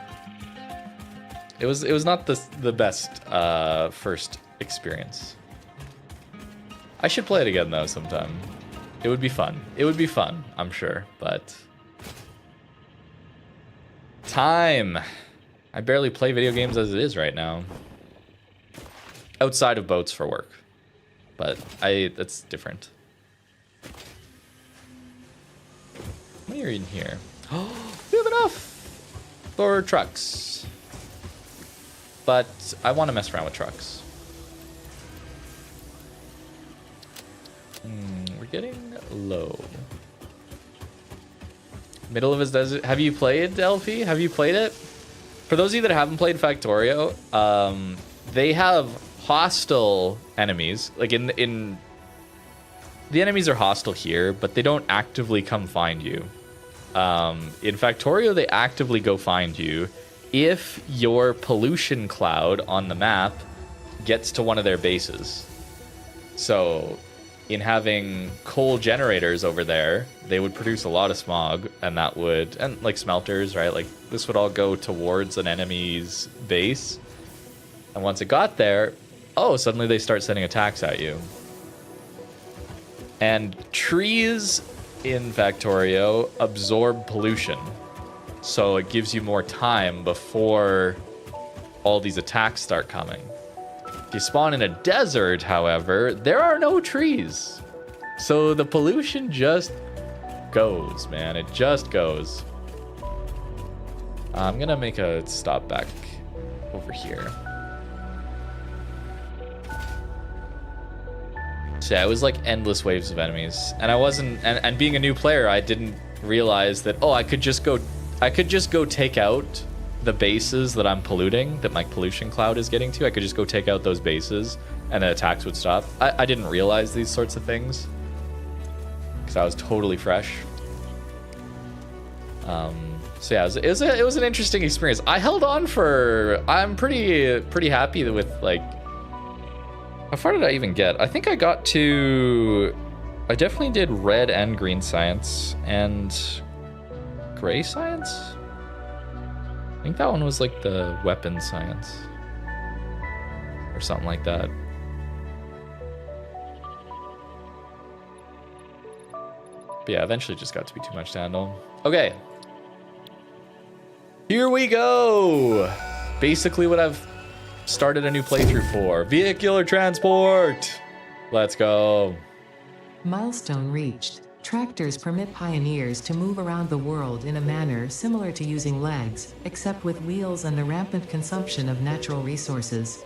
It was not the best first experience. I should play it again though sometime. It would be fun. It would be fun, I'm sure, but time. I barely play video games as it is right now. Outside of boats for work. But that's different. How many are in here? Oh, we have enough for trucks. But I want to mess around with trucks. We're getting low. Middle of his desert. Have you played LP? Have you played it? For those of you that haven't played Factorio, they have hostile enemies. Like in the enemies are hostile here, but they don't actively come find you. In Factorio, they actively go find you if your pollution cloud on the map gets to one of their bases. So in having coal generators over there, they would produce a lot of smog, and that would, and like smelters, right? Like this would all go towards an enemy's base. And once it got there, oh, suddenly they start sending attacks at you. And trees in Factorio absorb pollution. So it gives you more time before all these attacks start coming. If you spawn in a desert, however, there are no trees. So the pollution just goes, man. It just goes. I'm gonna make a stop back over here. So yeah, it was like endless waves of enemies. And I wasn't, and being a new player, I didn't realize that, oh, I could just go take out the bases that I'm polluting, that my pollution cloud is getting to. I could just go take out those bases and the attacks would stop. I didn't realize these sorts of things because I was totally fresh. So yeah, it was an interesting experience. I held on for, I'm pretty happy with, like, how far did I even get? I think I got to, I definitely did red and green science and gray science. I think that one was like the weapon science or something like that. But yeah, eventually just got to be too much to handle. Okay. Here we go. Basically what I've started a new playthrough for. Vehicular transport. Let's go. Milestone reached. Tractors permit pioneers to move around the world in a manner similar to using legs, except with wheels and the rampant consumption of natural resources.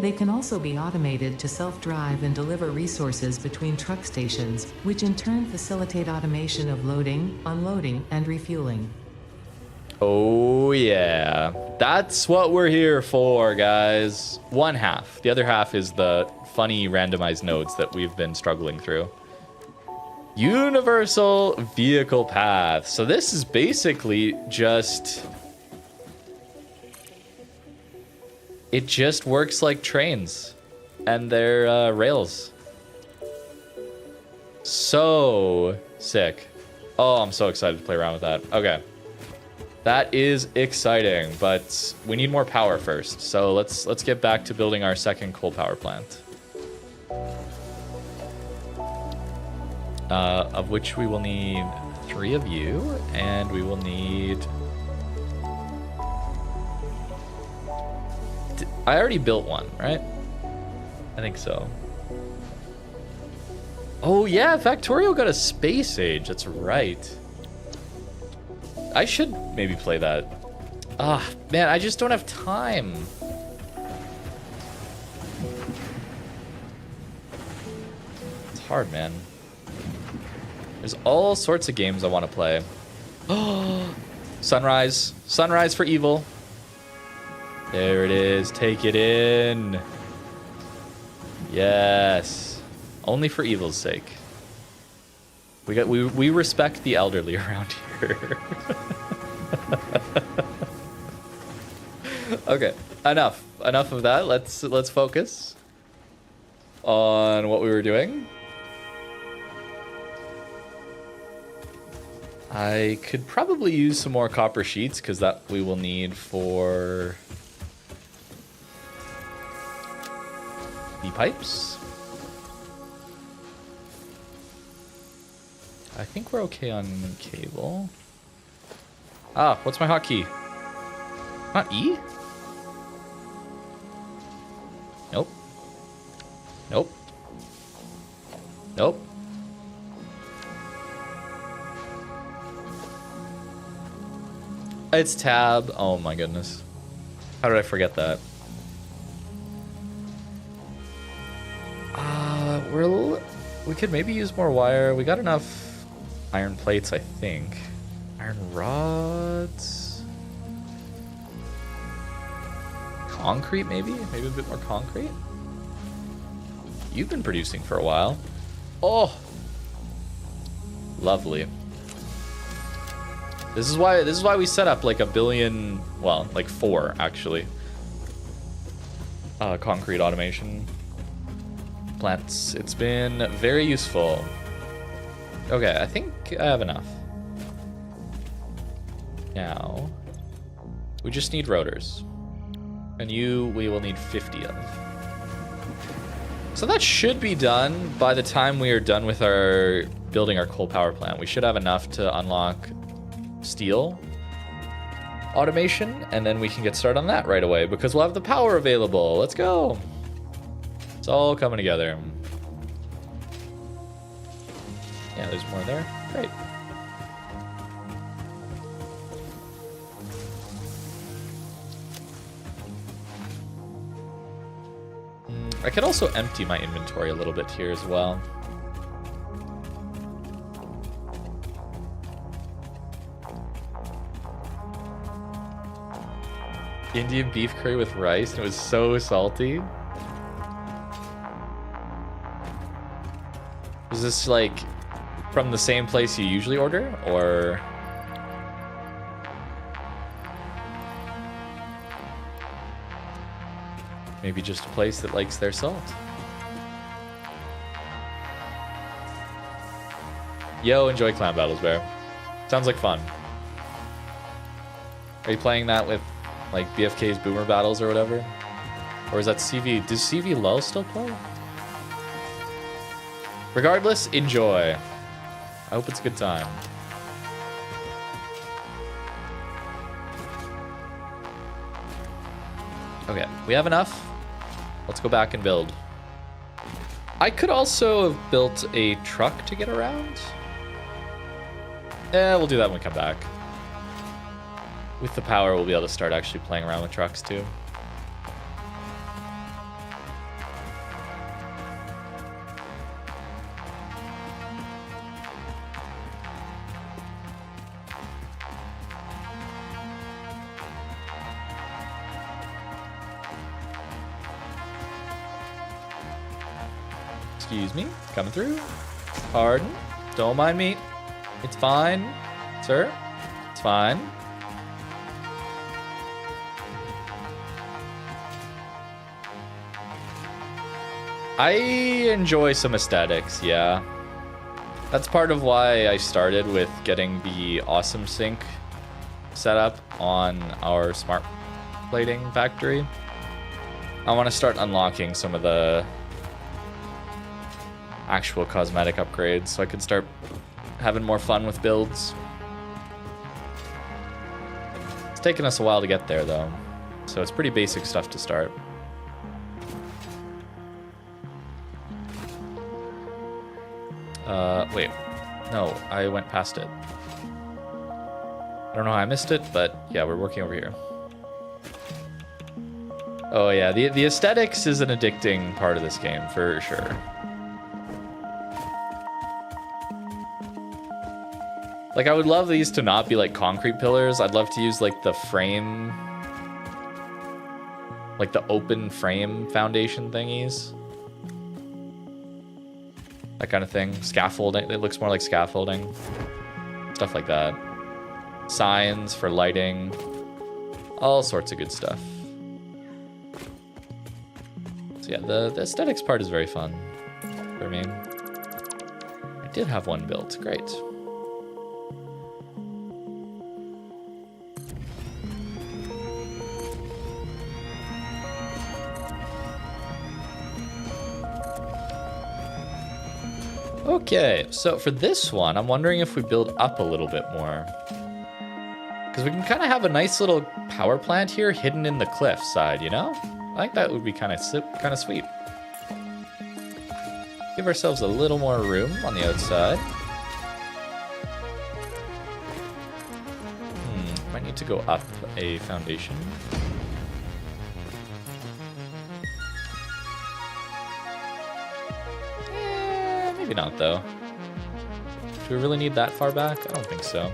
They can also be automated to self-drive and deliver resources between truck stations, which in turn facilitate automation of loading, unloading, and refueling. Oh yeah, that's what we're here for, guys. One half. The other half is the funny randomized nodes that we've been struggling through. Universal vehicle path. So this is basically just, it just works like trains and their rails. So sick. Oh, I'm so excited to play around with that. Okay. That is exciting, but we need more power first. So let's get back to building our second coal power plant. of which we will need 3 of you, and we will need... I already built one, right? I think so. Oh yeah, Factorio got a space age, that's right. I should maybe play that. Ah, man, I just don't have time. It's hard, man. There's all sorts of games I want to play. Oh, Sunrise. Sunrise for Evil. There it is. Take it in. Yes. Only for Evil's sake. We respect the elderly around here. Okay, enough of that. Let's focus on what we were doing. I could probably use some more copper sheets because that we will need for the pipes. I think we're okay on cable. Ah, what's my hotkey? Not E? Nope. Nope. Nope. It's tab. Oh my goodness. How did I forget that? We could maybe use more wire. We got enough iron plates, I think. Iron rods. Concrete, maybe? Maybe a bit more concrete? You've been producing for a while. Oh! Lovely. This is why we set up like a billion, well, like 4 actually. Concrete automation plants. It's been very useful. Okay, I think I have enough. Now, we just need rotors. And we will need 50 of. So that should be done by the time we are done with building our coal power plant. We should have enough to unlock steel automation, and then we can get started on that right away because we'll have the power available. Let's go. It's all coming together. Yeah, there's more there. Great. I could also empty my inventory a little bit here as well. Indian beef curry with rice, and it was so salty. Is this like from the same place you usually order, or? Maybe just a place that likes their salt. Yo, enjoy Clan Battles, Bear. Sounds like fun. Are you playing that with like BFK's Boomer Battles or whatever? Or is that CV? Does CV Lull still play? Regardless, enjoy. I hope it's a good time. Okay, we have enough. Let's go back and build. I could also have built a truck to get around. We'll do that when we come back. With the power, we'll be able to start actually playing around with trucks too. Excuse me, coming through. Pardon, don't mind me. It's fine, sir. It's fine. I enjoy some aesthetics, yeah. That's part of why I started with getting the awesome sync set up on our smart plating factory. I want to start unlocking some of the actual cosmetic upgrades so I can start having more fun with builds. It's taken us a while to get there though, so it's pretty basic stuff to start. Wait, no, I went past it. I don't know how I missed it, but yeah, we're working over here. Oh yeah, the aesthetics is an addicting part of this game, for sure. Like, I would love these to not be like concrete pillars. I'd love to use like the frame, like the open frame foundation thingies. That kind of thing. Scaffolding, it looks more like scaffolding. Stuff like that. Signs for lighting. All sorts of good stuff. So yeah, the aesthetics part is very fun for me. I did have one built, great. Okay, so for this one, I'm wondering if we build up a little bit more. Because we can kind of have a nice little power plant here hidden in the cliff side, you know? I think that would be kind of sweet. Give ourselves a little more room on the outside. Might need to go up a foundation. Maybe not, though. Do we really need that far back? I don't think so.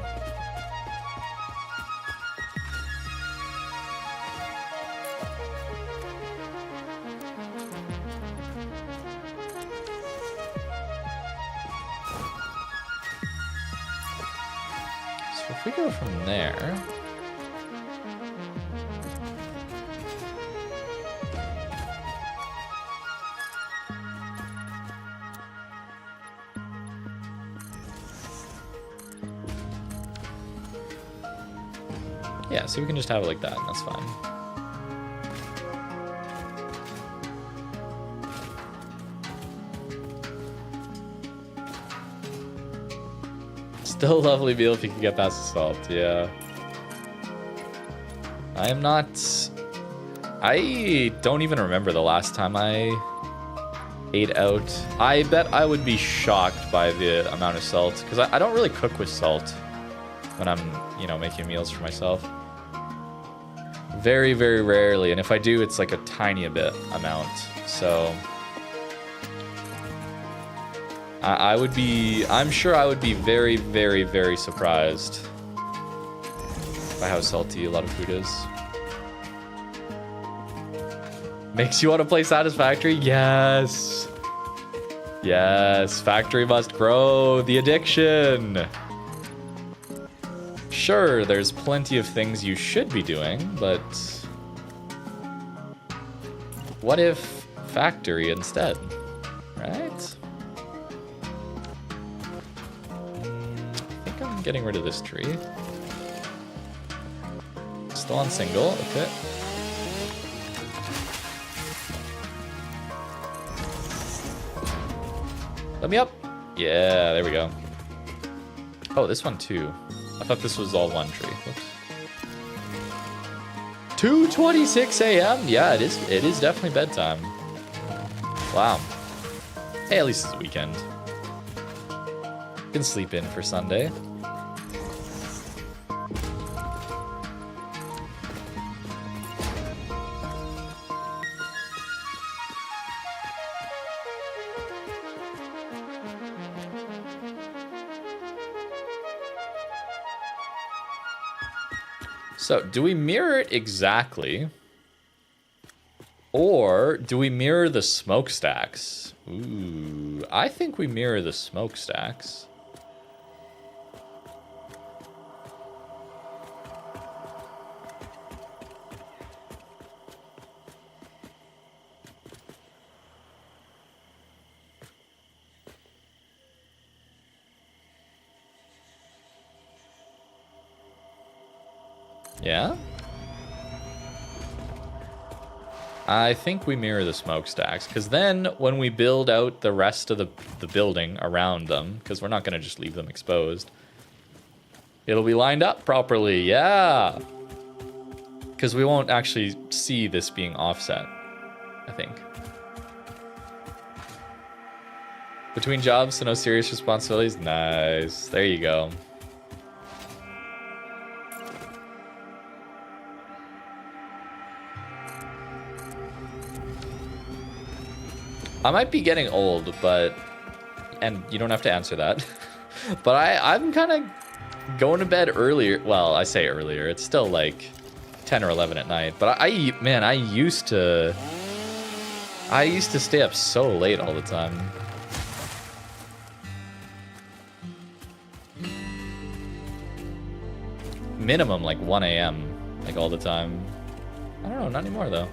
So if we go from there... Yeah, so we can just have it like that, and that's fine. Still a lovely meal if you can get past the salt, yeah. I am not... I don't even remember the last time I ate out. I bet I would be shocked by the amount of salt, because I don't really cook with salt when I'm, you know, making meals for myself. Very, very rarely, and if I do, it's like a tiny bit amount. So I would be, I'm sure I would be very, very, very surprised by how salty a lot of food is. Makes you want to play Satisfactory? Yes. Yes, Factory must grow the addiction. Sure, there's plenty of things you should be doing, but what if Factory instead, right? I think I'm getting rid of this tree. Still on single, okay. Let me up. Yeah, there we go. Oh, this one too. I thought this was all one tree. Whoops. 2:26 a.m. Yeah, it is definitely bedtime. Wow. Hey, at least it's a weekend. You can sleep in for Sunday. So, do we mirror it exactly? Or do we mirror the smokestacks? Ooh, I think we mirror the smokestacks. Yeah? I think we mirror the smokestacks, because then when we build out the rest of the building around them, because we're not going to just leave them exposed, it'll be lined up properly. Yeah. Because we won't actually see this being offset, I think. Between jobs, so no serious responsibilities. Nice. There you go. I might be getting old, and you don't have to answer that, but I'm kind of going to bed earlier. Well, I say earlier. It's still like 10 or 11 at night. But I used to stay up so late all the time. Minimum like 1 a.m. like all the time. I don't know, not anymore though.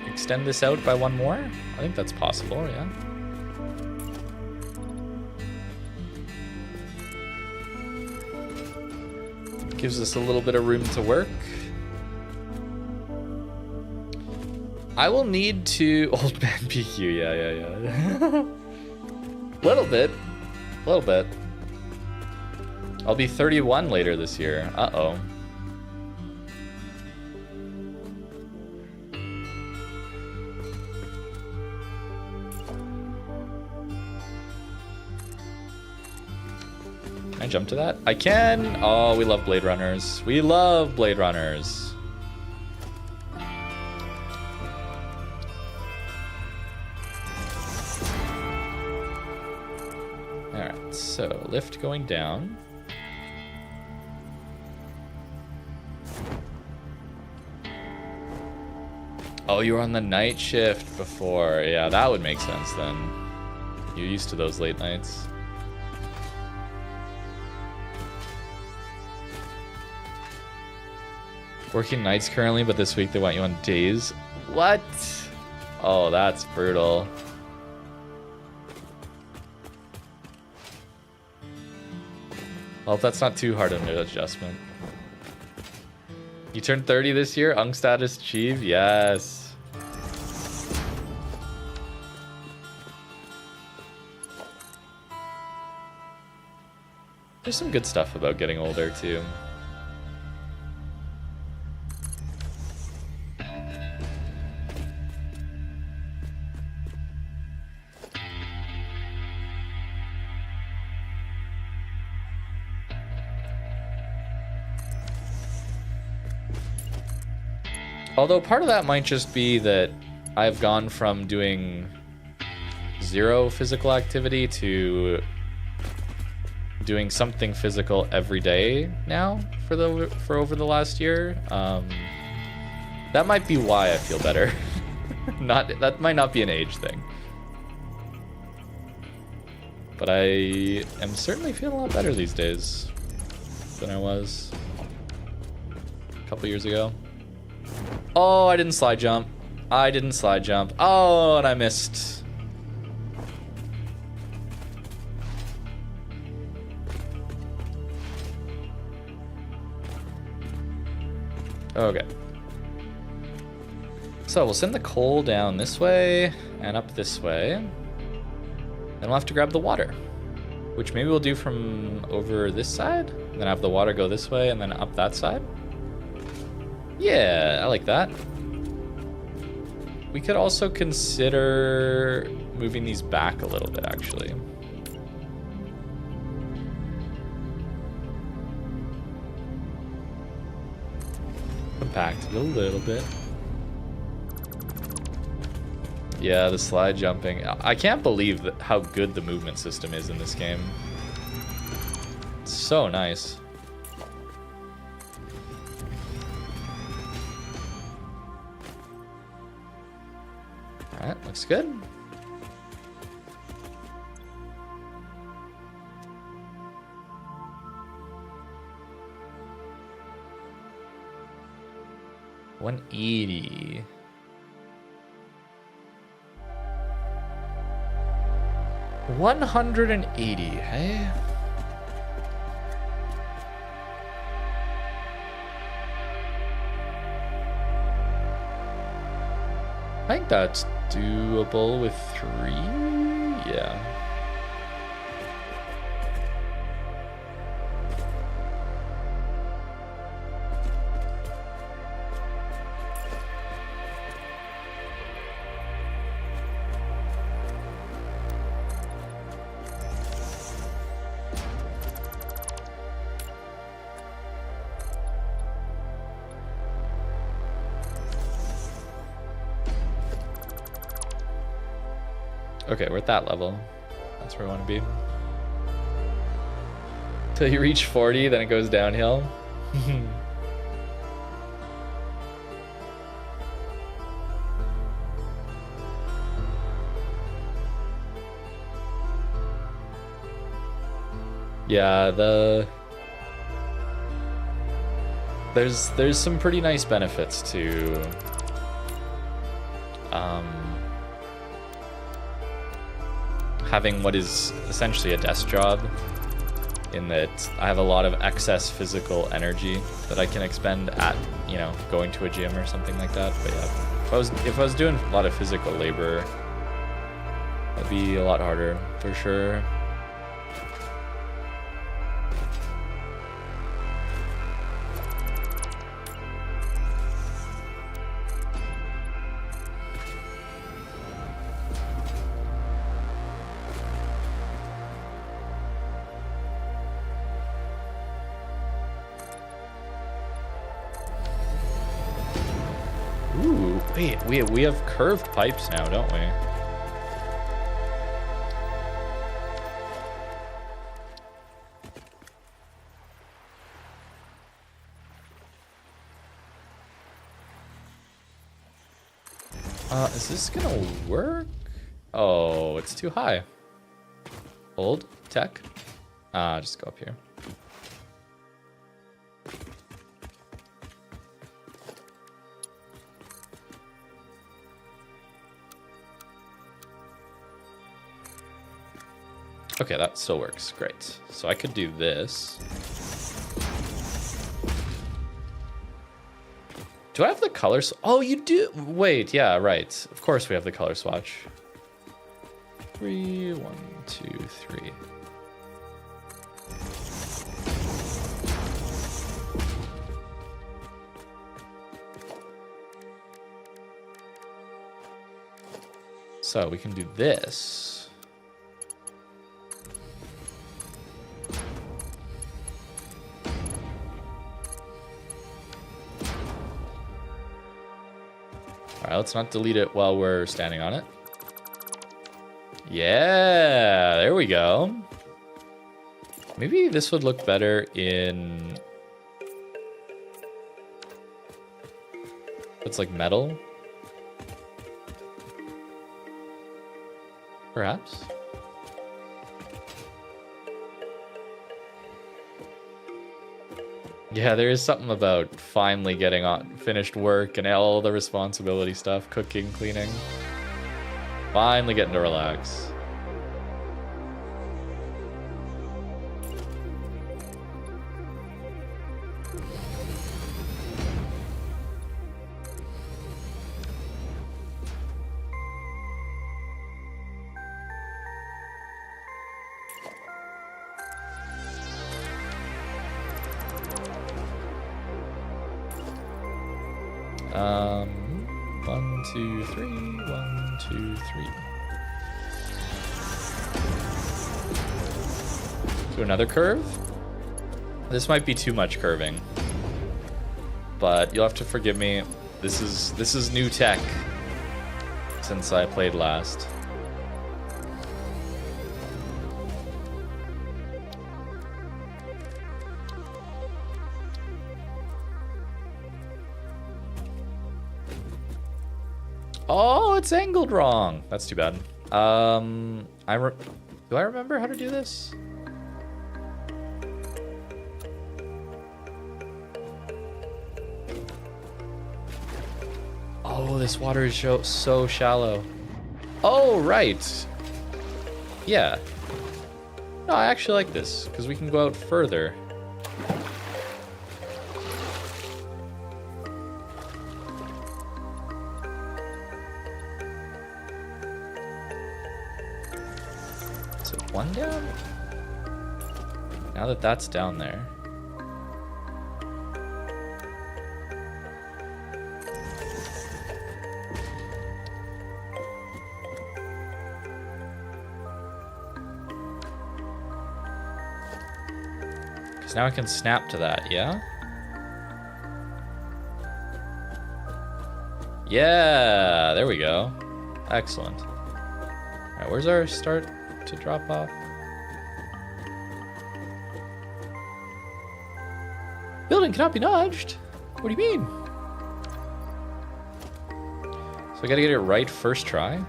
Extend this out by one more? I think that's possible, yeah. Gives us a little bit of room to work. I will need to... Old man PQ, yeah. Little bit. I'll be 31 later this year. Uh-oh. Can I jump to that? I can! Oh, we love Blade Runners. We love Blade Runners. Alright, so lift going down. Oh, you were on the night shift before. Yeah, that would make sense then. You're used to those late nights. Working nights currently, but this week they want you on days. What? Oh, that's brutal. Well, that's not too hard an adjustment. You turned 30 this year? Ung status achieved? Yes. There's some good stuff about getting older, too. Although part of that might just be that I've gone from doing 0 physical activity to doing something physical every day now for over the last year. That might be why I feel better. That might not be an age thing. But I am certainly feeling a lot better these days than I was a couple years ago. Oh, I didn't slide jump. Oh, and I missed. Okay. So we'll send the coal down this way and up this way. Then we'll have to grab the water, which maybe we'll do from over this side. And then have the water go this way and then up that side. Yeah, I like that. We could also consider moving these back a little bit, actually. Compact it a little bit. Yeah, the slide jumping. I can't believe how good the movement system is in this game. It's so nice. Alright, looks good. $180. 180, hey? I think that's doable with 3. Yeah. Okay, we're at that level. That's where I want to be. Till you reach 40, then it goes downhill. Yeah, there's some pretty nice benefits to having what is essentially a desk job, in that I have a lot of excess physical energy that I can expend at, you know, going to a gym or something like that. But yeah, if I was doing a lot of physical labor, it'd be a lot harder for sure. Ooh, wait, we have curved pipes now, don't we? Is this gonna work? Oh, it's too high. Hold, tech. Just go up here. Okay, that still works. Great. So I could do this. Do I have the color? Oh, you do. Wait, yeah, right. Of course we have the color swatch. 3, 1, 2, 3. So we can do this. All right, let's not delete it while we're standing on it. Yeah, there we go. Maybe this would look better in... It's like metal. Perhaps. Yeah, there is something about finally getting on finished work and all the responsibility stuff, cooking, cleaning. Finally getting to relax. One, two, three. 1, 2, 3. Do another curve. This might be too much curving, but you'll have to forgive me. This is new tech since I played last. Oh, it's angled wrong. That's too bad. Do I remember how to do this? Oh, this water is so shallow. Oh, right. Yeah. No, I actually like this, because we can go out further. Is it one down? Now that that's down there. Because now I can snap to that, yeah? Yeah, there we go. Excellent. Alright, where's our start to drop off? Building cannot be nudged. What do you mean? So I gotta get it right first try.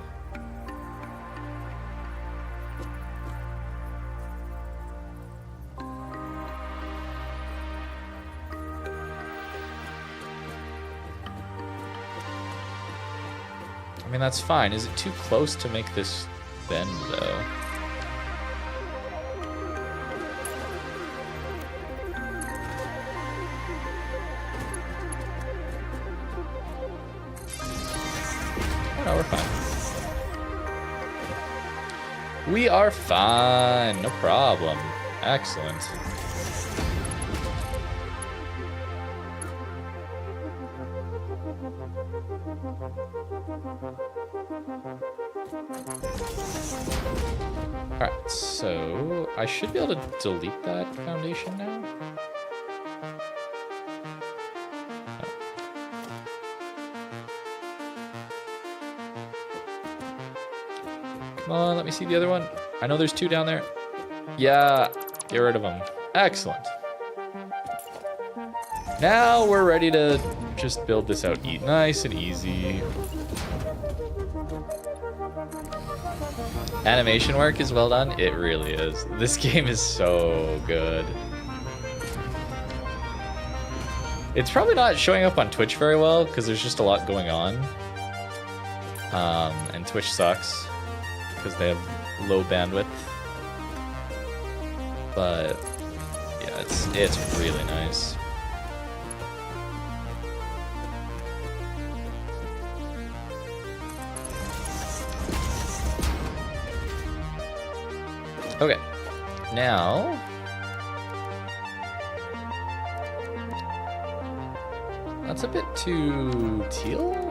I mean, that's fine. Is it too close to make this bend, though? Oh, no, we're fine. We are fine. No problem. Excellent. Alright, so I should be able to delete that foundation now. Come on, let me see the other one. I know there's two down there. Yeah, get rid of them. Excellent. Now we're ready to just build this out nice and easy. Animation work is well done. It really is. This game is so good. It's probably not showing up on Twitch very well because there's just a lot going on. And Twitch sucks because they have low bandwidth. But yeah, it's really nice. Okay, now that's a bit too teal.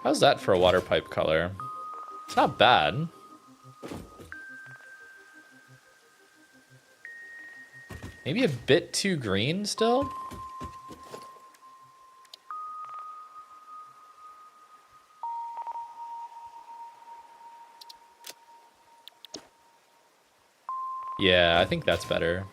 How's that for a water pipe color? It's not bad. Maybe a bit too green still? Yeah, I think that's better.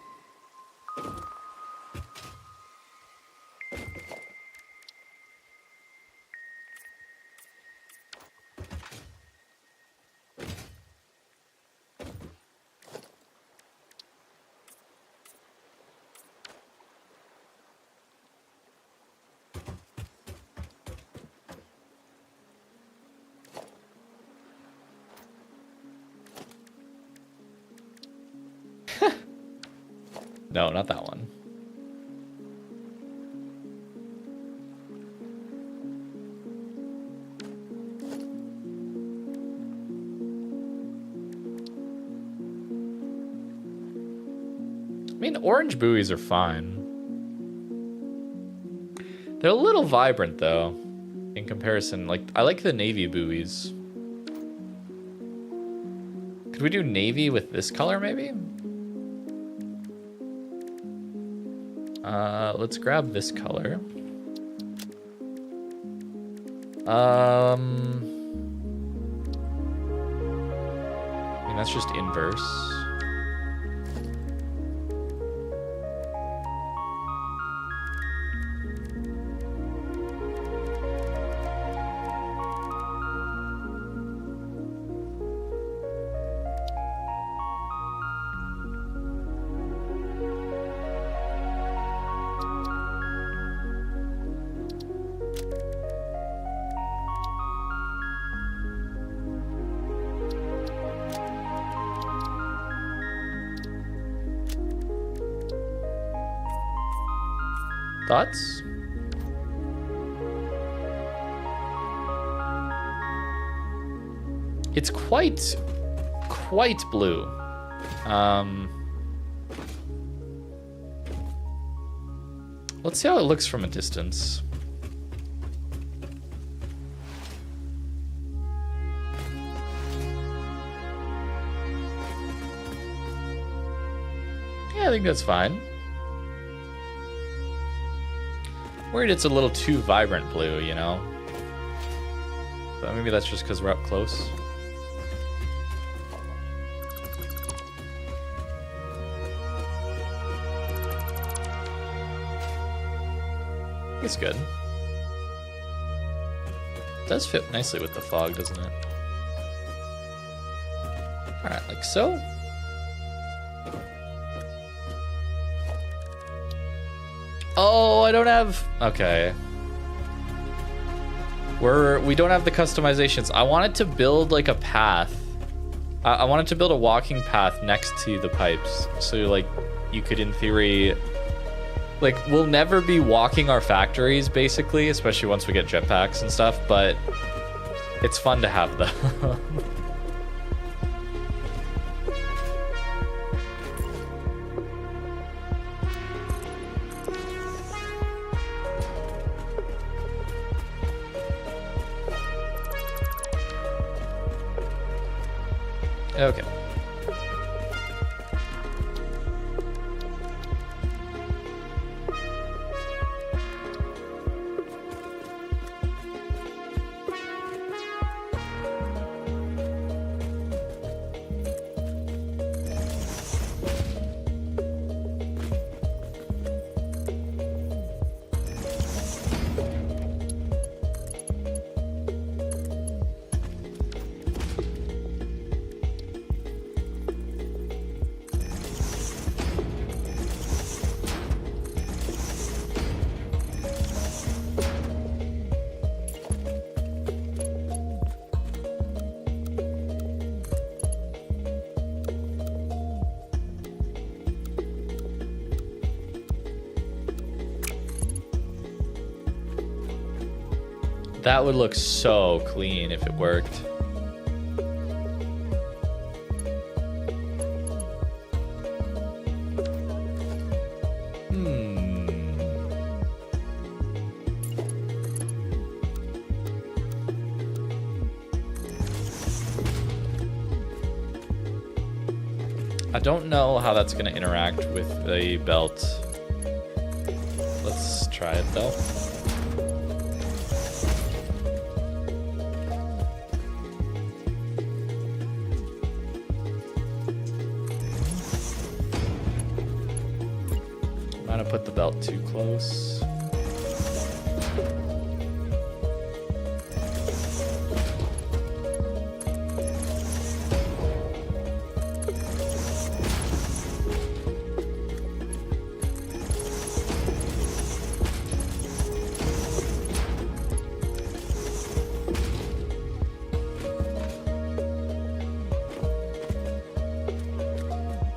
No, not that one. I mean, orange buoys are fine. They're a little vibrant though, in comparison. Like, I like the navy buoys. Could we do navy with this color maybe? Let's grab this color. I mean, that's just inverse. Thoughts? It's quite blue. Let's see how it looks from a distance. Yeah, I think that's fine. Worried it's a little too vibrant blue, you know? But maybe that's just because we're up close. It's good. It does fit nicely with the fog, doesn't it? Alright, like so. Oh, I don't have... Okay. We don't have the customizations. I wanted to build like a path. I wanted to build a walking path next to the pipes. So like you could in theory... Like, we'll never be walking our factories, basically, especially once we get jetpacks and stuff, but it's fun to have them. Okay. That would look so clean if it worked. I don't know how that's going to interact with the belt. Let's try it though. Put the belt too close.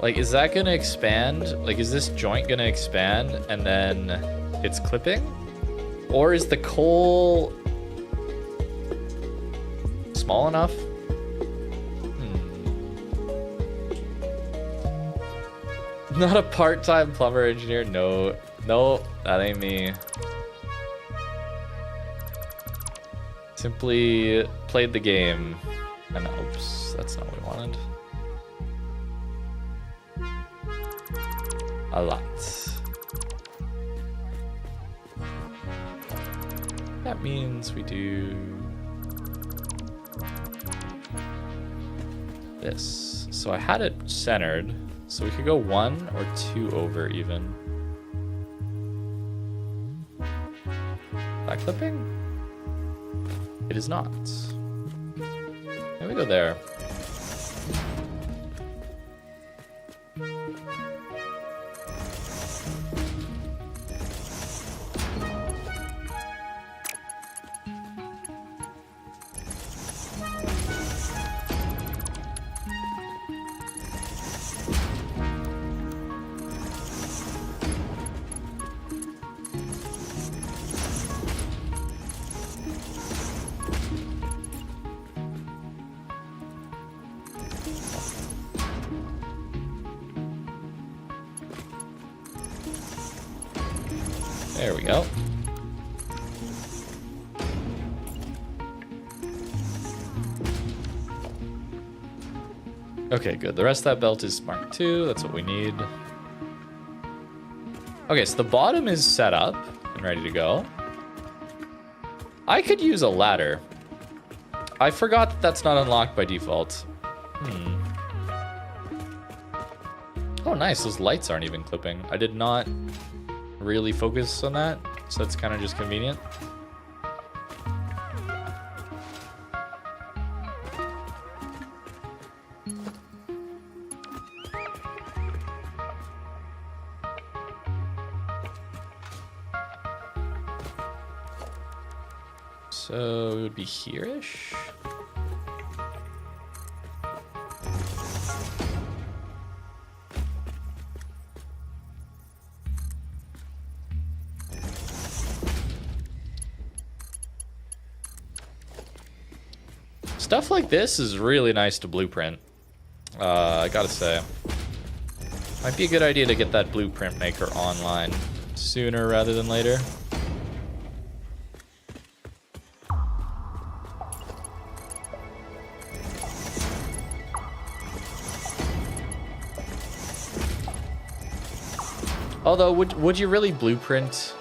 Like, is that gonna expand? Like, is this joint gonna expand and then it's clipping? Or is the coal small enough? Not a part-time plumber engineer? No, that ain't me. Simply played the game. And oops, that's not what we wanted. A lot. That means we do this. So I had it centered, so we could go 1 or 2 over even. That clipping? It is not. There we go there. There we go. Okay, good. The rest of that belt is Mark II. That's what we need. Okay, so the bottom is set up and ready to go. I could use a ladder. I forgot that that's not unlocked by default. Oh, nice. Those lights aren't even clipping. I did not really focus on that, so it's kind of just convenient. So it would be here-ish. Stuff like this is really nice to blueprint. I gotta say. Might be a good idea to get that blueprint maker online sooner rather than later. Although, would you really blueprint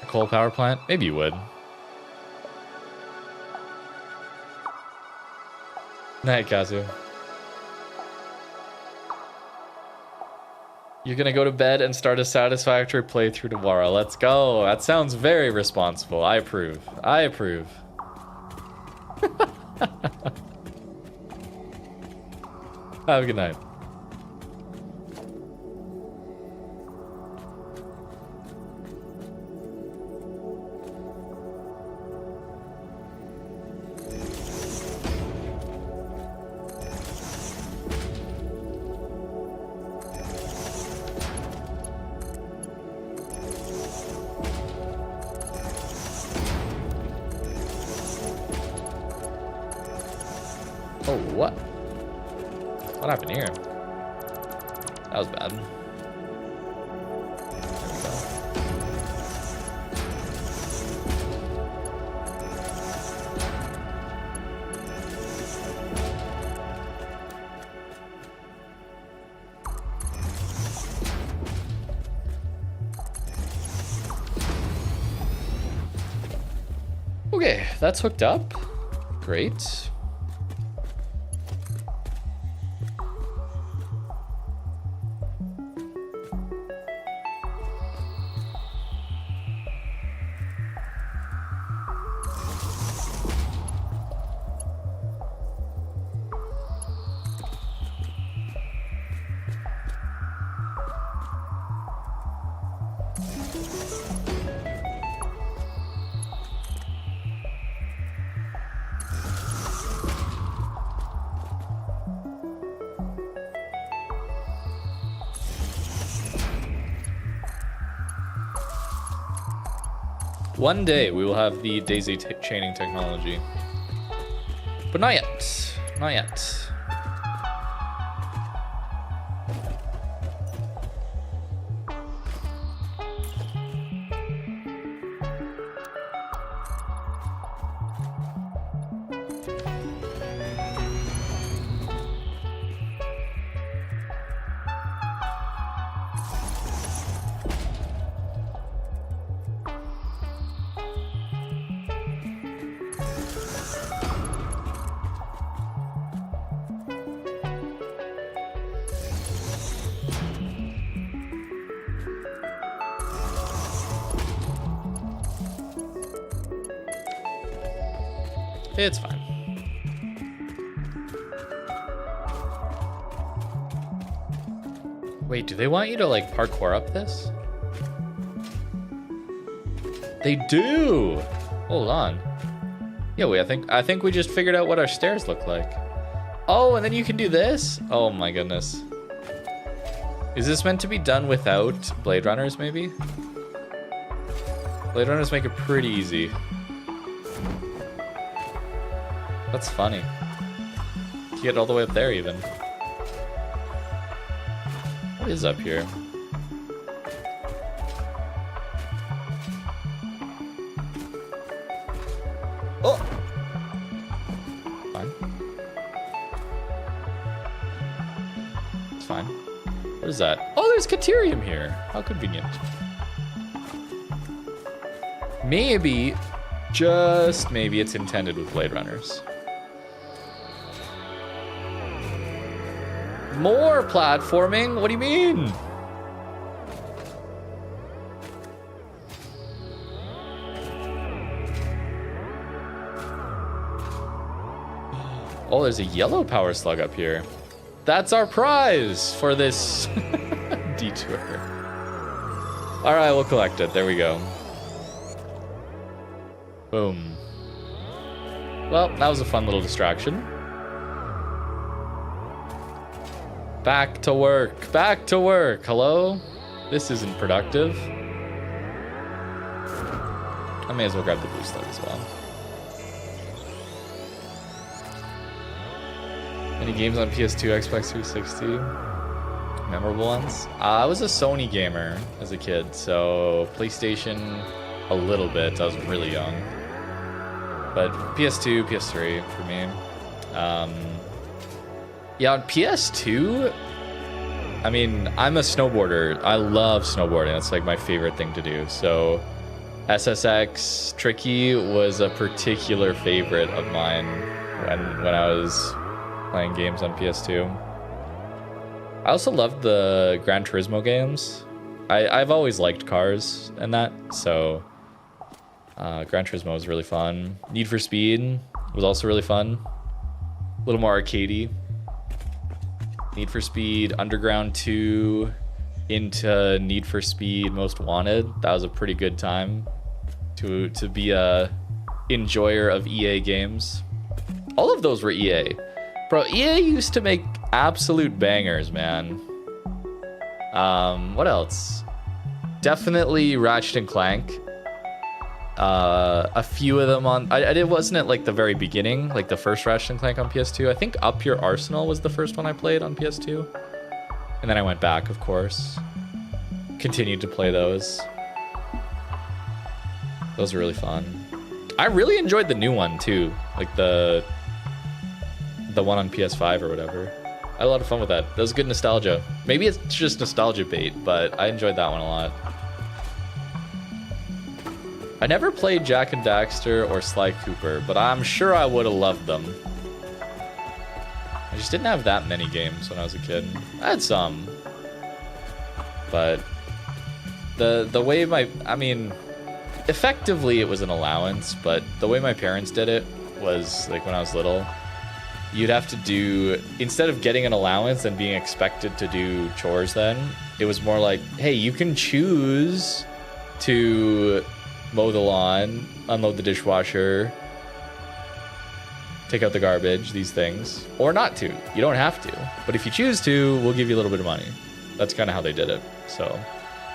a coal power plant? Maybe you would. Night, Kazu. You're gonna go to bed and start a Satisfactory playthrough tomorrow. Let's go. That sounds very responsible. I approve. I approve. Have a good night. Oh, what? What happened here? That was bad. There we go. Okay, that's hooked up. Great. One day we will have the daisy chaining technology. But not yet. Not yet. It's fine. Wait, do they want you to like parkour up this? They do. Hold on. Yeah, wait, I think we just figured out what our stairs look like. Oh, and then you can do this? Oh my goodness. Is this meant to be done without Blade Runners, maybe? Blade Runners make it pretty easy. That's funny. You get all the way up there even. What is up here? Oh! Fine. It's fine. What is that? Oh, there's Caterium here. How convenient. Maybe, just maybe, it's intended with Blade Runners. More platforming? What do you mean? Oh, there's a yellow power slug up here. That's our prize for this detour. All right, we'll collect it. There we go. Boom. Well, that was a fun little distraction. Back to work. Back to work. Hello? This isn't productive. I may as well grab the blue slug as well. Any games on PS2, Xbox 360? Memorable ones? I was a Sony gamer as a kid, so PlayStation a little bit. I was really young. But PS2, PS3 for me. Yeah, on PS2, I mean, I'm a snowboarder. I love snowboarding. That's like my favorite thing to do. So SSX Tricky was a particular favorite of mine when I was playing games on PS2. I also loved the Gran Turismo games. I've always liked cars and that, so Gran Turismo was really fun. Need for Speed was also really fun. A little more arcadey. Need for Speed Underground 2 into Need for Speed Most Wanted. That was a pretty good time to be a enjoyer of EA games. All of those were EA. Bro, EA used to make absolute bangers, man. What else? Definitely Ratchet and Clank. A few of them on... it wasn't at like the very beginning, like the first Ratchet and Clank on PS2. I think Up Your Arsenal was the first one I played on PS2. And then I went back, of course. Continued to play those. Those were really fun. I really enjoyed the new one too. Like the one on PS5 or whatever. I had a lot of fun with that. That was good nostalgia. Maybe it's just nostalgia bait, but I enjoyed that one a lot. I never played Jak and Daxter or Sly Cooper, but I'm sure I would have loved them. I just didn't have that many games when I was a kid. I had some. But the way I mean, effectively it was an allowance, but the way my parents did it was, like when I was little, you'd have to do, instead of getting an allowance and being expected to do chores then, it was more like, hey, you can choose to mow the lawn, unload the dishwasher, take out the garbage, these things, or not to. You don't have to, but if you choose to, we'll give you a little bit of money. That's kind of how they did it. So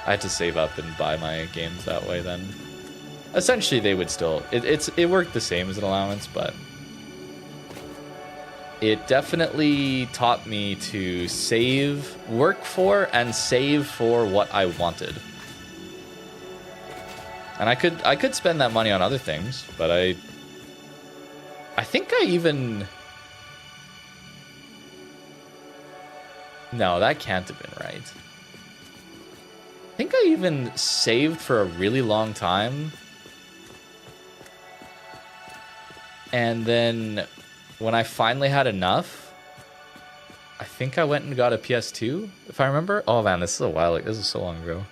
I had to save up and buy my games that way then. Essentially, they would still, it worked the same as an allowance, but it definitely taught me to work for and save for what I wanted. And I could spend that money on other things, but I think I even... No, that can't have been right. I think I even saved for a really long time. And then when I finally had enough, I think I went and got a PS2, if I remember. Oh man, this is a while. This is so long ago.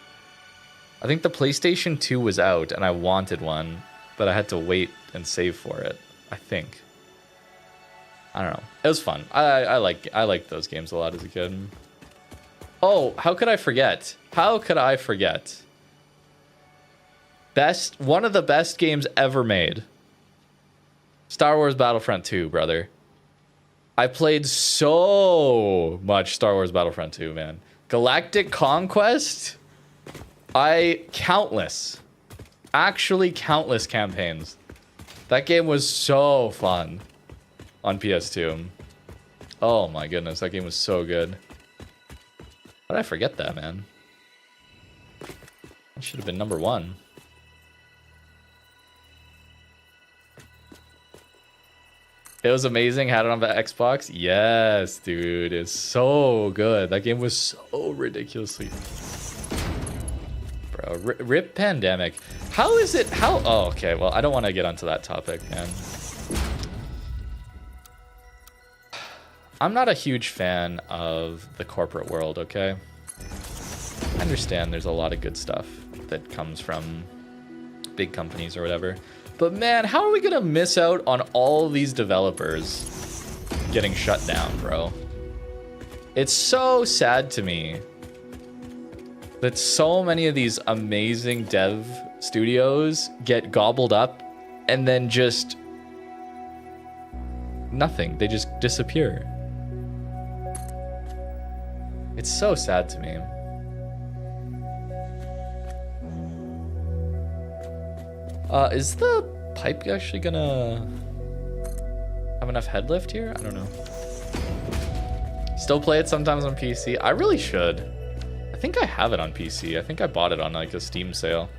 I think the PlayStation 2 was out and I wanted one, but I had to wait and save for it, I think. I don't know. It was fun. I liked those games a lot as a kid. Oh, how could I forget? How could I forget? One of the best games ever made. Star Wars Battlefront 2, brother. I played so much Star Wars Battlefront 2, man. Galactic Conquest? Countless. Actually countless campaigns. That game was so fun on PS2. Oh my goodness, that game was so good. How did I forget that, man? That should have been number 1. It was amazing. Had it on the Xbox. Yes, dude. It's so good. That game was so ridiculously... Bro, rip Pandemic. How is it... How... Oh, okay. Well, I don't want to get onto that topic, man. I'm not a huge fan of the corporate world, okay? I understand there's a lot of good stuff that comes from big companies or whatever. But man, how are we gonna miss out on all these developers getting shut down, bro? It's so sad to me that so many of these amazing dev studios get gobbled up and then just nothing. They just disappear. It's so sad to me. Is the pipe actually gonna have enough head lift here? I don't know. Still play it sometimes on PC. I really should. I think I have it on PC. I think I bought it on like a Steam sale.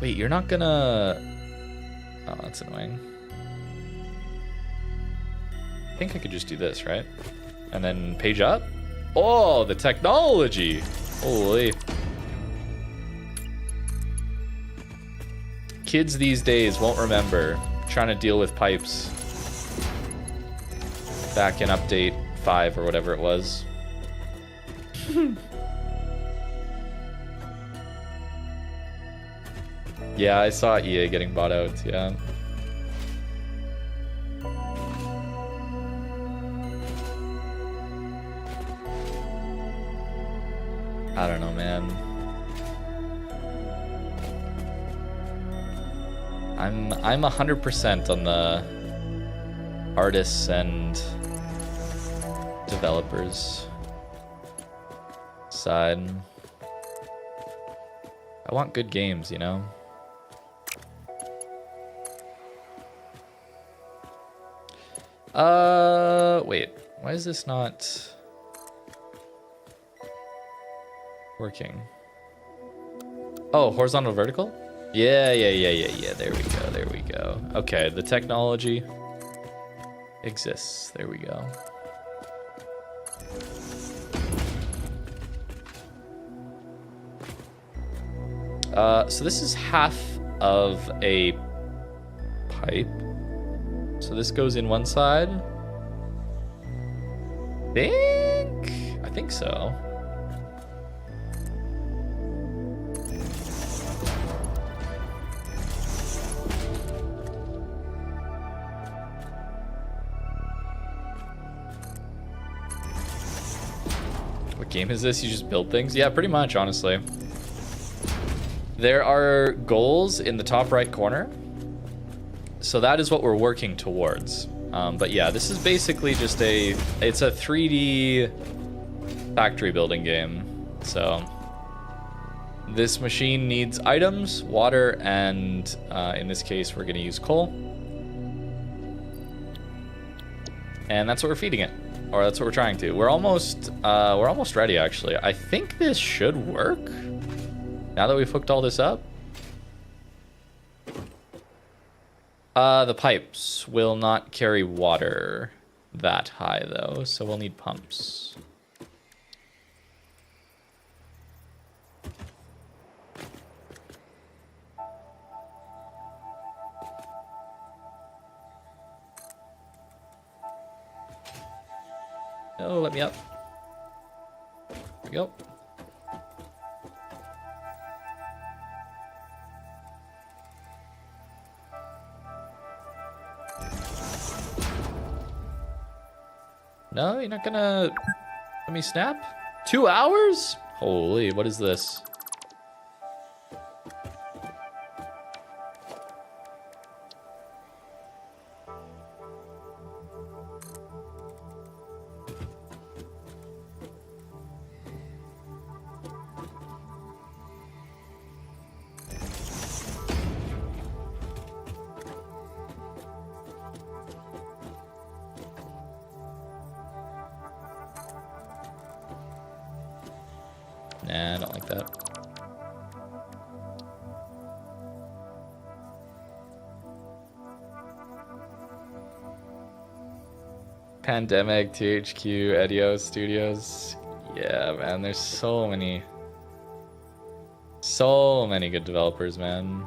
Wait, you're not gonna... Oh, that's annoying. I think I could just do this, right? And then page up? Oh, the technology! Holy. Kids these days won't remember trying to deal with pipes back in update 5 or whatever it was. Yeah, I saw EA getting bought out, yeah. I don't know, man. I'm 100% on the artists and developers side. I want good games, you know? Wait. Why is this not working? Oh, horizontal vertical? Yeah. There we go. Okay, the technology exists. There we go. So this is half of a pipe. So this goes in one side. I think so. What game is this? You just build things? Yeah, pretty much, honestly. There are goals in the top right corner. So that is what we're working towards. But yeah, this is basically just it's a 3D factory building game. So this machine needs items, water, and in this case, we're gonna use coal. And that's what we're feeding it, or that's what we're trying to. We're almost ready, actually. I think this should work now that we've hooked all this up. The pipes will not carry water that high, though, so we'll need pumps. Oh, let me up. There we go. No, you're not gonna let me snap? 2 hours? Holy, what is this? Nah, I don't like that. Pandemic, THQ, Edio Studios. Yeah, man, there's so many good developers, man,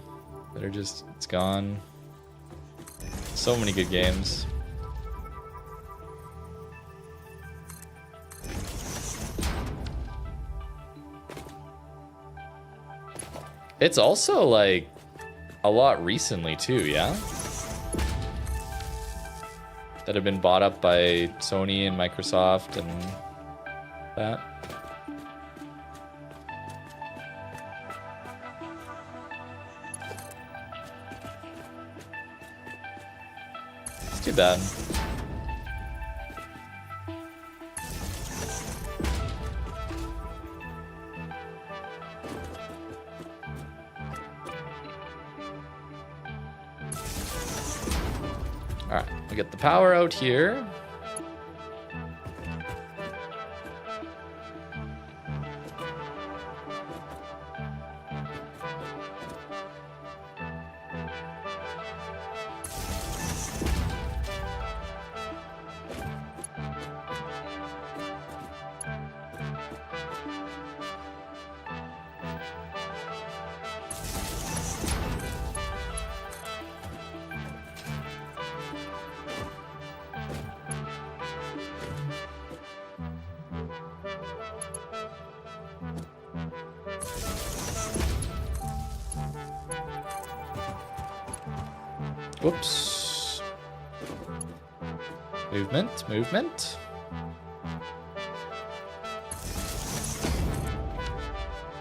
that are just, it's gone. So many good games. It's also like a lot recently too, yeah? That have been bought up by Sony and Microsoft and that. It's too bad. Alright, we get the power out here. Whoops. Movement, movement.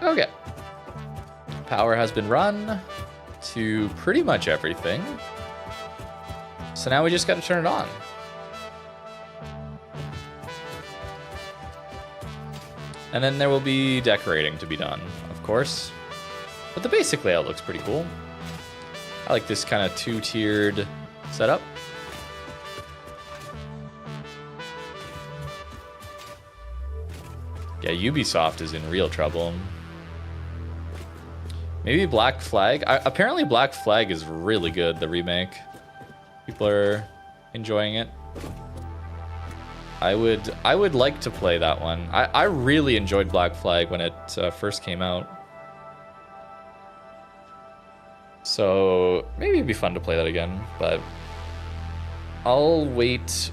Okay. Power has been run to pretty much everything. So now we just gotta turn it on. And then there will be decorating to be done, of course. But the basic layout looks pretty cool. I like this kind of two-tiered setup. Yeah, Ubisoft is in real trouble. Maybe Black Flag. Apparently Black Flag is really good, the remake. People are enjoying it. I would like to play that one. I really enjoyed Black Flag when it first came out. So maybe it'd be fun to play that again, but I'll wait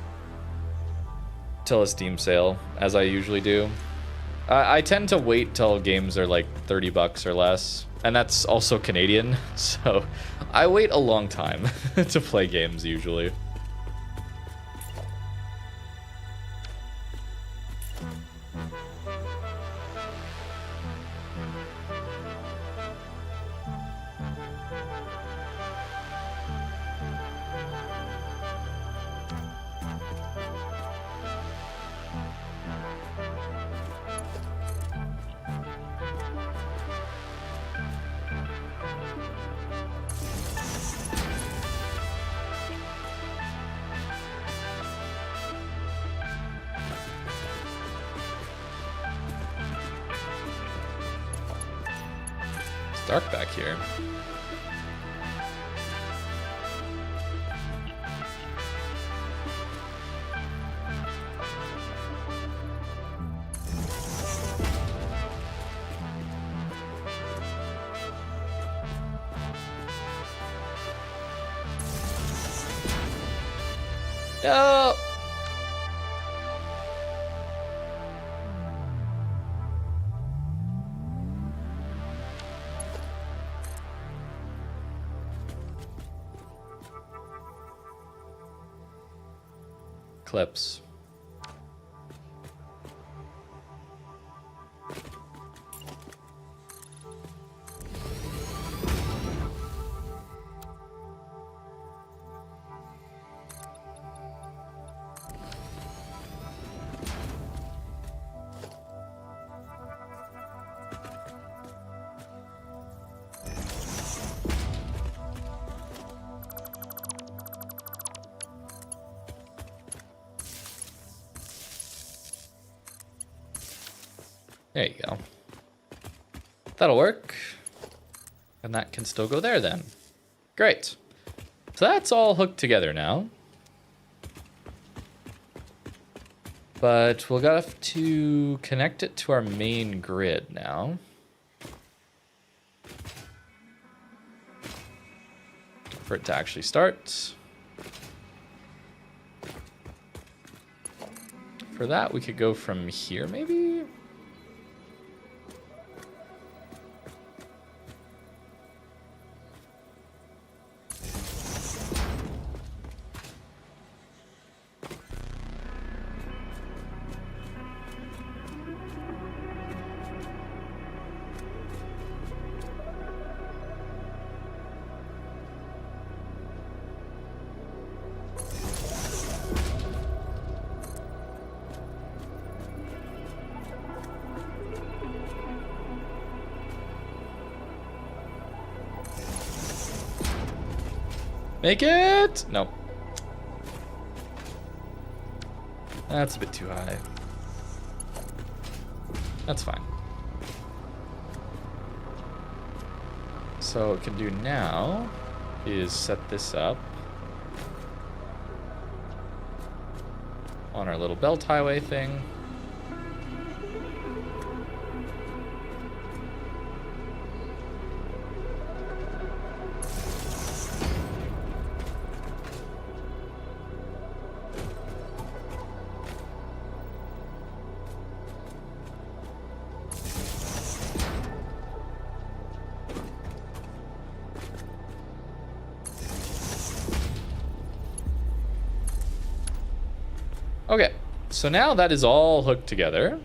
till a Steam sale, as I usually do. I tend to wait till games are like $30 or less, and that's also Canadian, so I wait a long time to play games usually. Dark back here. No! Clips. There you go. That'll work. And that can still go there then. Great. So that's all hooked together now. But we'll have to connect it to our main grid now. For it to actually start. For that, we could go from here maybe? Make it! Nope. That's a bit too high. That's fine. So what we can do now is set this up on our little belt highway thing. Okay, so now that is all hooked together.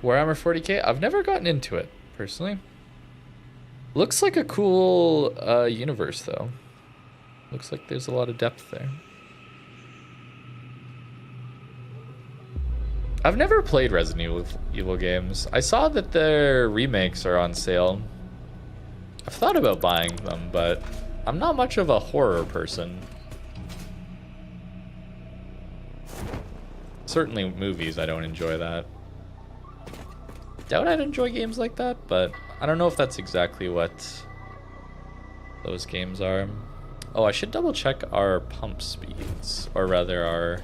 Warhammer 40k? I've never gotten into it, personally. Looks like a cool universe, though. Looks like there's a lot of depth there. I've never played Resident Evil games. I saw that their remakes are on sale. I've thought about buying them, but I'm not much of a horror person. Certainly movies, I don't enjoy that. Doubt I'd enjoy games like that, but I don't know if that's exactly what those games are. Oh, I should double check our pump speeds, or rather our...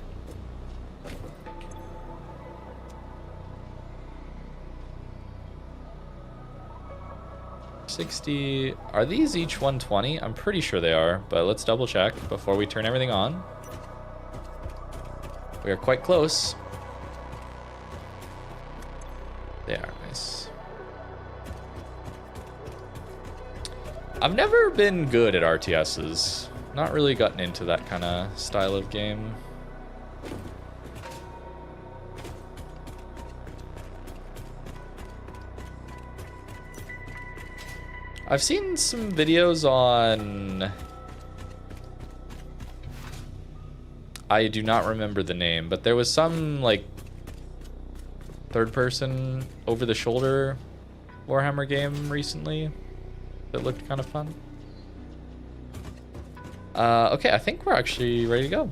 $60. Are these each 120? I'm pretty sure they are, but let's double check before we turn everything on. We are quite close. They are nice. I've never been good at RTSs. Not really gotten into that kind of style of game. I've seen some videos on... I do not remember the name, but there was some, like, third-person, over-the-shoulder Warhammer game recently that looked kind of fun. Okay, I think we're actually ready to go.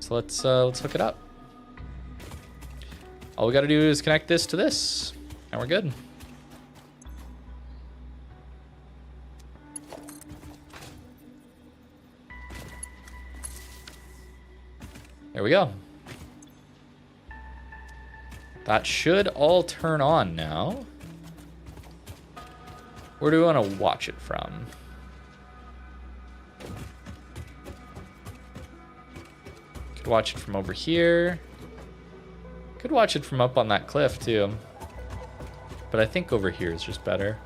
So let's hook it up. All we gotta do is connect this to this, and we're good. There we go. That should all turn on now. Where do we want to watch it from? Could watch it from over here. Could watch it from up on that cliff too. But I think over here is just better.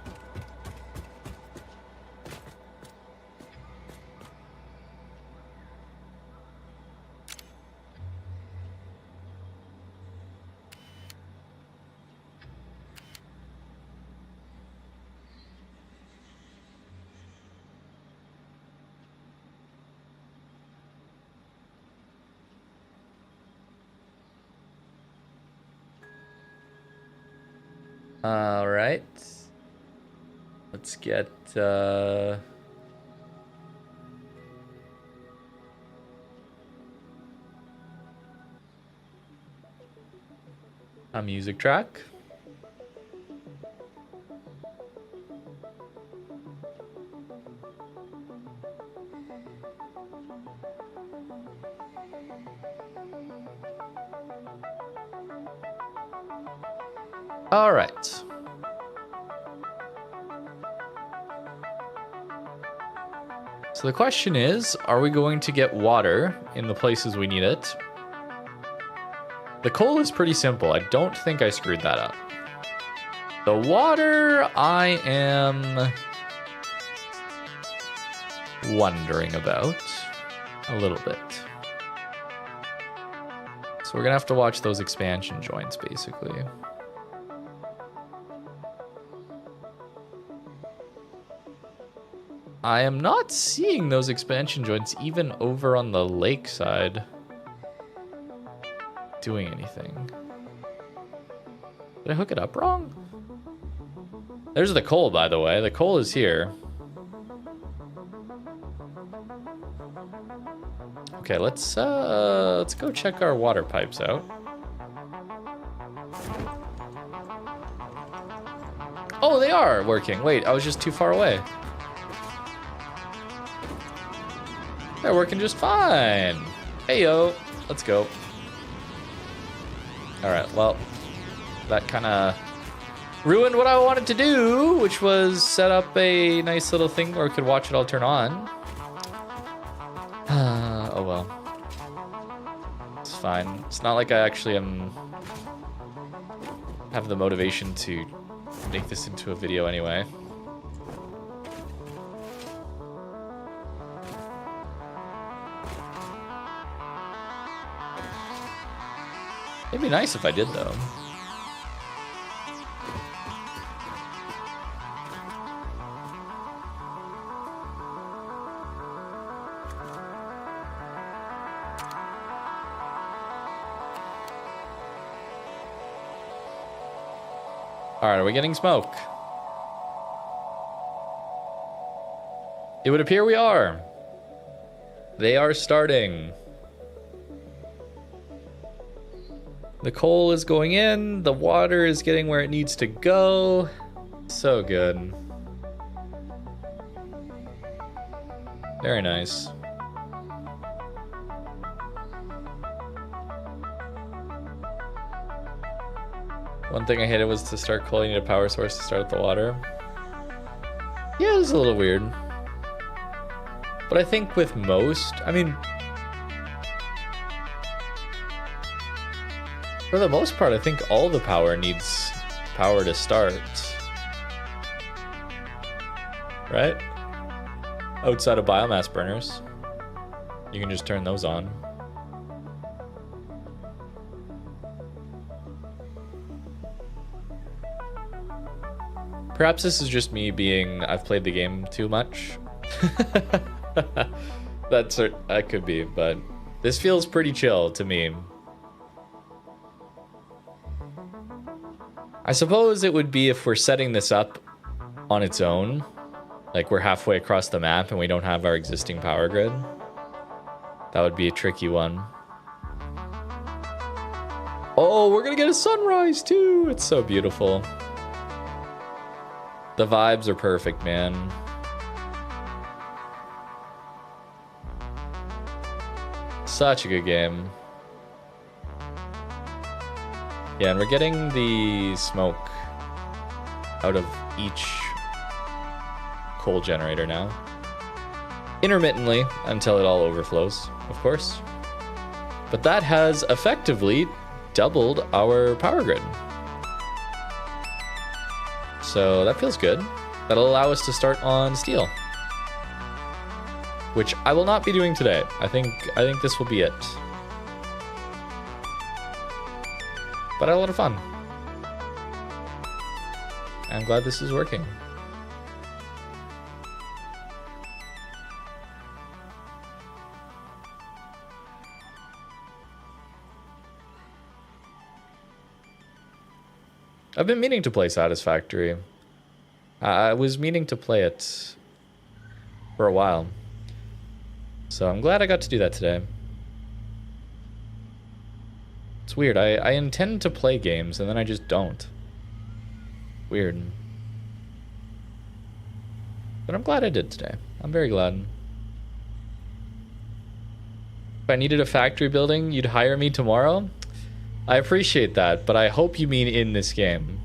All right. Let's get a music track. All right. So the question is, are we going to get water in the places we need it? The coal is pretty simple. I don't think I screwed that up. The water, I am wondering about a little bit. So we're gonna have to watch those expansion joints, basically. I am not seeing those expansion joints even over on the lake side doing anything. Did I hook it up wrong? There's the coal, by the way. The coal is here. Okay, let's go check our water pipes out. Oh, they are working. Wait, I was just too far away. They're working just fine. Hey, yo. Let's go. All right, well, that kind of ruined what I wanted to do, which was set up a nice little thing where we could watch it all turn on. Oh, well. It's fine. It's not like I actually have the motivation to make this into a video anyway. It'd be nice if I did, though. All right, are we getting smoke? It would appear we are. They are starting. The coal is going in, the water is getting where it needs to go. So good. Very nice. One thing I hated was to start coal, you need a power source to start up the water. Yeah, it was a little weird. But I think with most, I mean, for the most part, I think all the power needs power to start. Right? Outside of biomass burners. You can just turn those on. Perhaps this is just me being, I've played the game too much. That could be, but this feels pretty chill to me. I suppose it would be if we're setting this up on its own, like we're halfway across the map and we don't have our existing power grid. That would be a tricky one. Oh, we're gonna get a sunrise too. It's so beautiful. The vibes are perfect, man. Such a good game. Yeah, and we're getting the smoke out of each coal generator now. Intermittently, until it all overflows, of course. But that has effectively doubled our power grid. So that feels good. That'll allow us to start on steel, which I will not be doing today. I think this will be it. But I had a lot of fun. I'm glad this is working. I've been meaning to play Satisfactory. I was meaning to play it for a while. So I'm glad I got to do that today. It's weird. I intend to play games and then I just don't. Weird. But I'm glad I did today. I'm very glad. If I needed a factory building, you'd hire me tomorrow? I appreciate that, but I hope you mean in this game.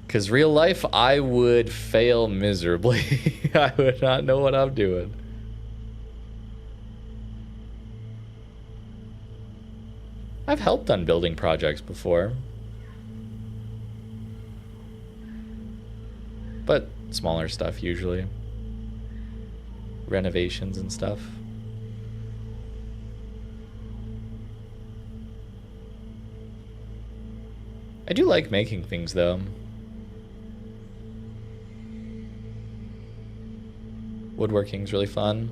Because real life, I would fail miserably. I would not know what I'm doing. I've helped on building projects before. But smaller stuff usually. Renovations and stuff. I do like making things though. Woodworking's really fun.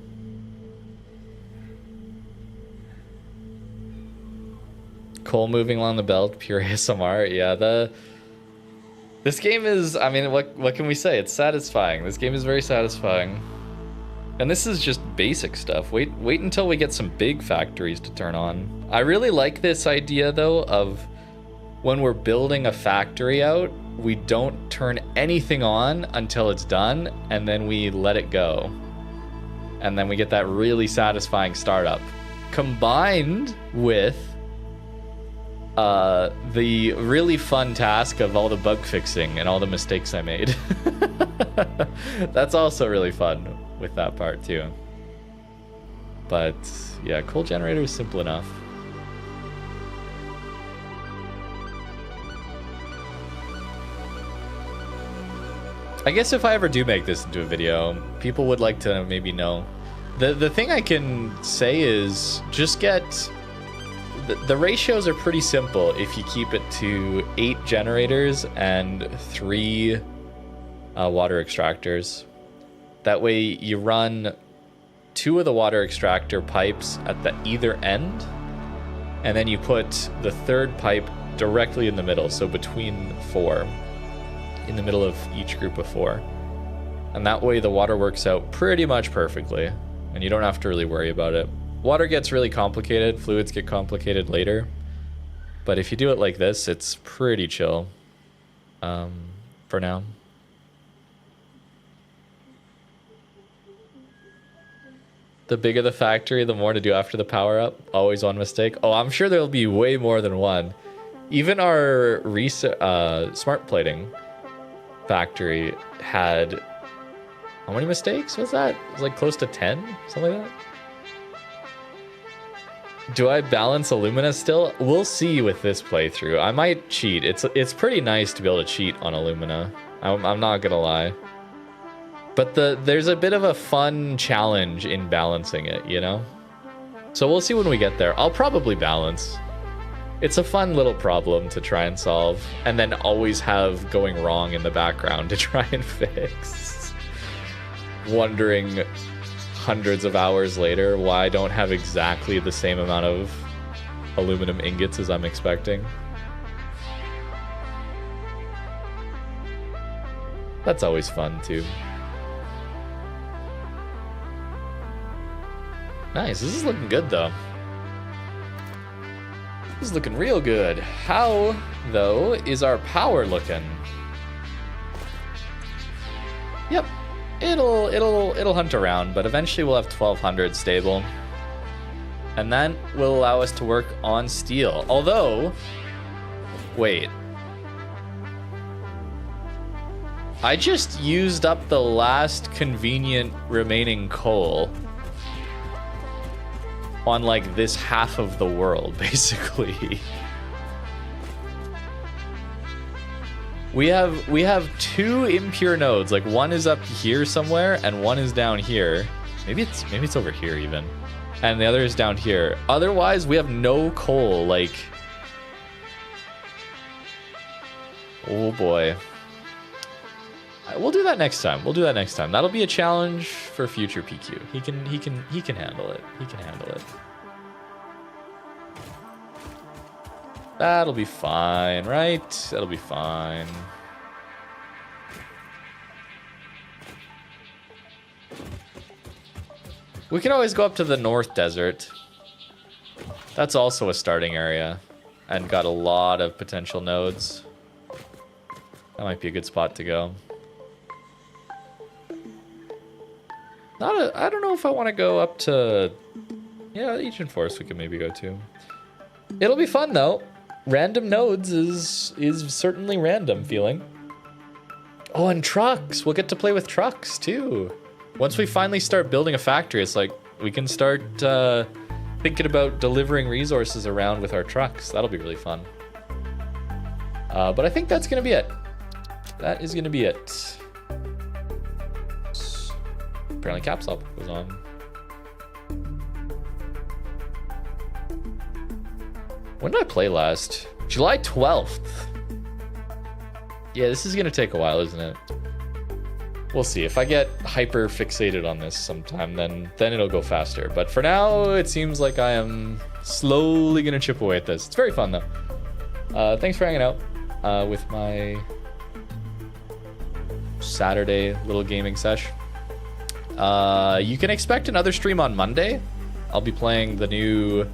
Coal moving along the belt, pure ASMR. Yeah, this game is, I mean, what can we say? It's satisfying. This game is very satisfying. And this is just basic stuff. Wait until we get some big factories to turn on. I really like this idea though of when we're building a factory out, we don't turn anything on until it's done, and then we let it go. And then we get that really satisfying startup. Combined with the really fun task of all the bug fixing and all the mistakes I made. That's also really fun with that part too. But yeah, coal generator is simple enough. I guess if I ever do make this into a video, people would like to maybe know. The thing I can say is just get... The ratios are pretty simple if you keep it to 8 generators and 3 water extractors. That way you run 2 of the water extractor pipes at the either end, and then you put the 3rd pipe directly in the middle, so between 4. In the middle of each group of 4. And that way the water works out pretty much perfectly, and you don't have to really worry about it. Water gets really complicated, fluids get complicated later, but if you do it like this, it's pretty chill for now. The bigger the factory, the more to do after the power up. Always one mistake. Oh, I'm sure there'll be way more than one. Even our smart plating factory had, how many mistakes was that? It was like close to 10, something like that. Do I balance alumina still? We'll see with this playthrough. I might cheat. It's pretty nice to be able to cheat on alumina. I'm not gonna lie. But there's a bit of a fun challenge in balancing it, you know? So we'll see when we get there. I'll probably balance. It's a fun little problem to try and solve, and then always have going wrong in the background to try and fix. Wondering hundreds of hours later why I don't have exactly the same amount of aluminum ingots as I'm expecting. That's always fun too. Nice, this is looking good though. This is looking real good. How, though, is our power looking? Yep, it'll hunt around, but eventually we'll have 1200 stable. And that will allow us to work on steel. Although, wait. I just used up the last convenient remaining coal on like this half of the world, basically. We have 2 impure nodes. Like one is up here somewhere and one is down here. Maybe it's over here even. And the other is down here. Otherwise, we have no coal. Like, oh boy. We'll do that next time. We'll do that next time. That'll be a challenge for future PQ. He can handle it. He can handle it. That'll be fine, right? That'll be fine. We can always go up to the North Desert. That's also a starting area and got a lot of potential nodes. That might be a good spot to go. I don't know if I want to go up to... Yeah, Ancient Forest we could maybe go to. It'll be fun though. Random nodes is certainly random feeling. Oh, and trucks. We'll get to play with trucks too. Once we finally start building a factory, it's like we can start thinking about delivering resources around with our trucks. That'll be really fun. But I think that's going to be it. That is going to be it. Apparently caps lock was on. When did I play last? July 12th. Yeah, this is going to take a while, isn't it? We'll see. If I get hyper fixated on this sometime, then it'll go faster. But for now, it seems like I am slowly going to chip away at this. It's very fun, though. Thanks for hanging out with my Saturday little gaming sesh. You can expect another stream on Monday. I'll be playing the new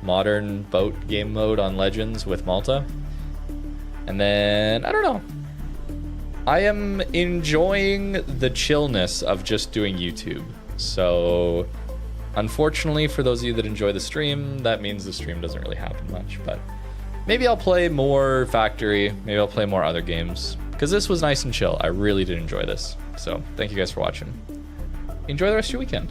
modern boat game mode on Legends with Malta. And then, I don't know. I am enjoying the chillness of just doing YouTube. So, unfortunately, for those of you that enjoy the stream, that means the stream doesn't really happen much. But maybe I'll play more Factory. Maybe I'll play more other games. Because this was nice and chill. I really did enjoy this. So, thank you guys for watching. Enjoy the rest of your weekend.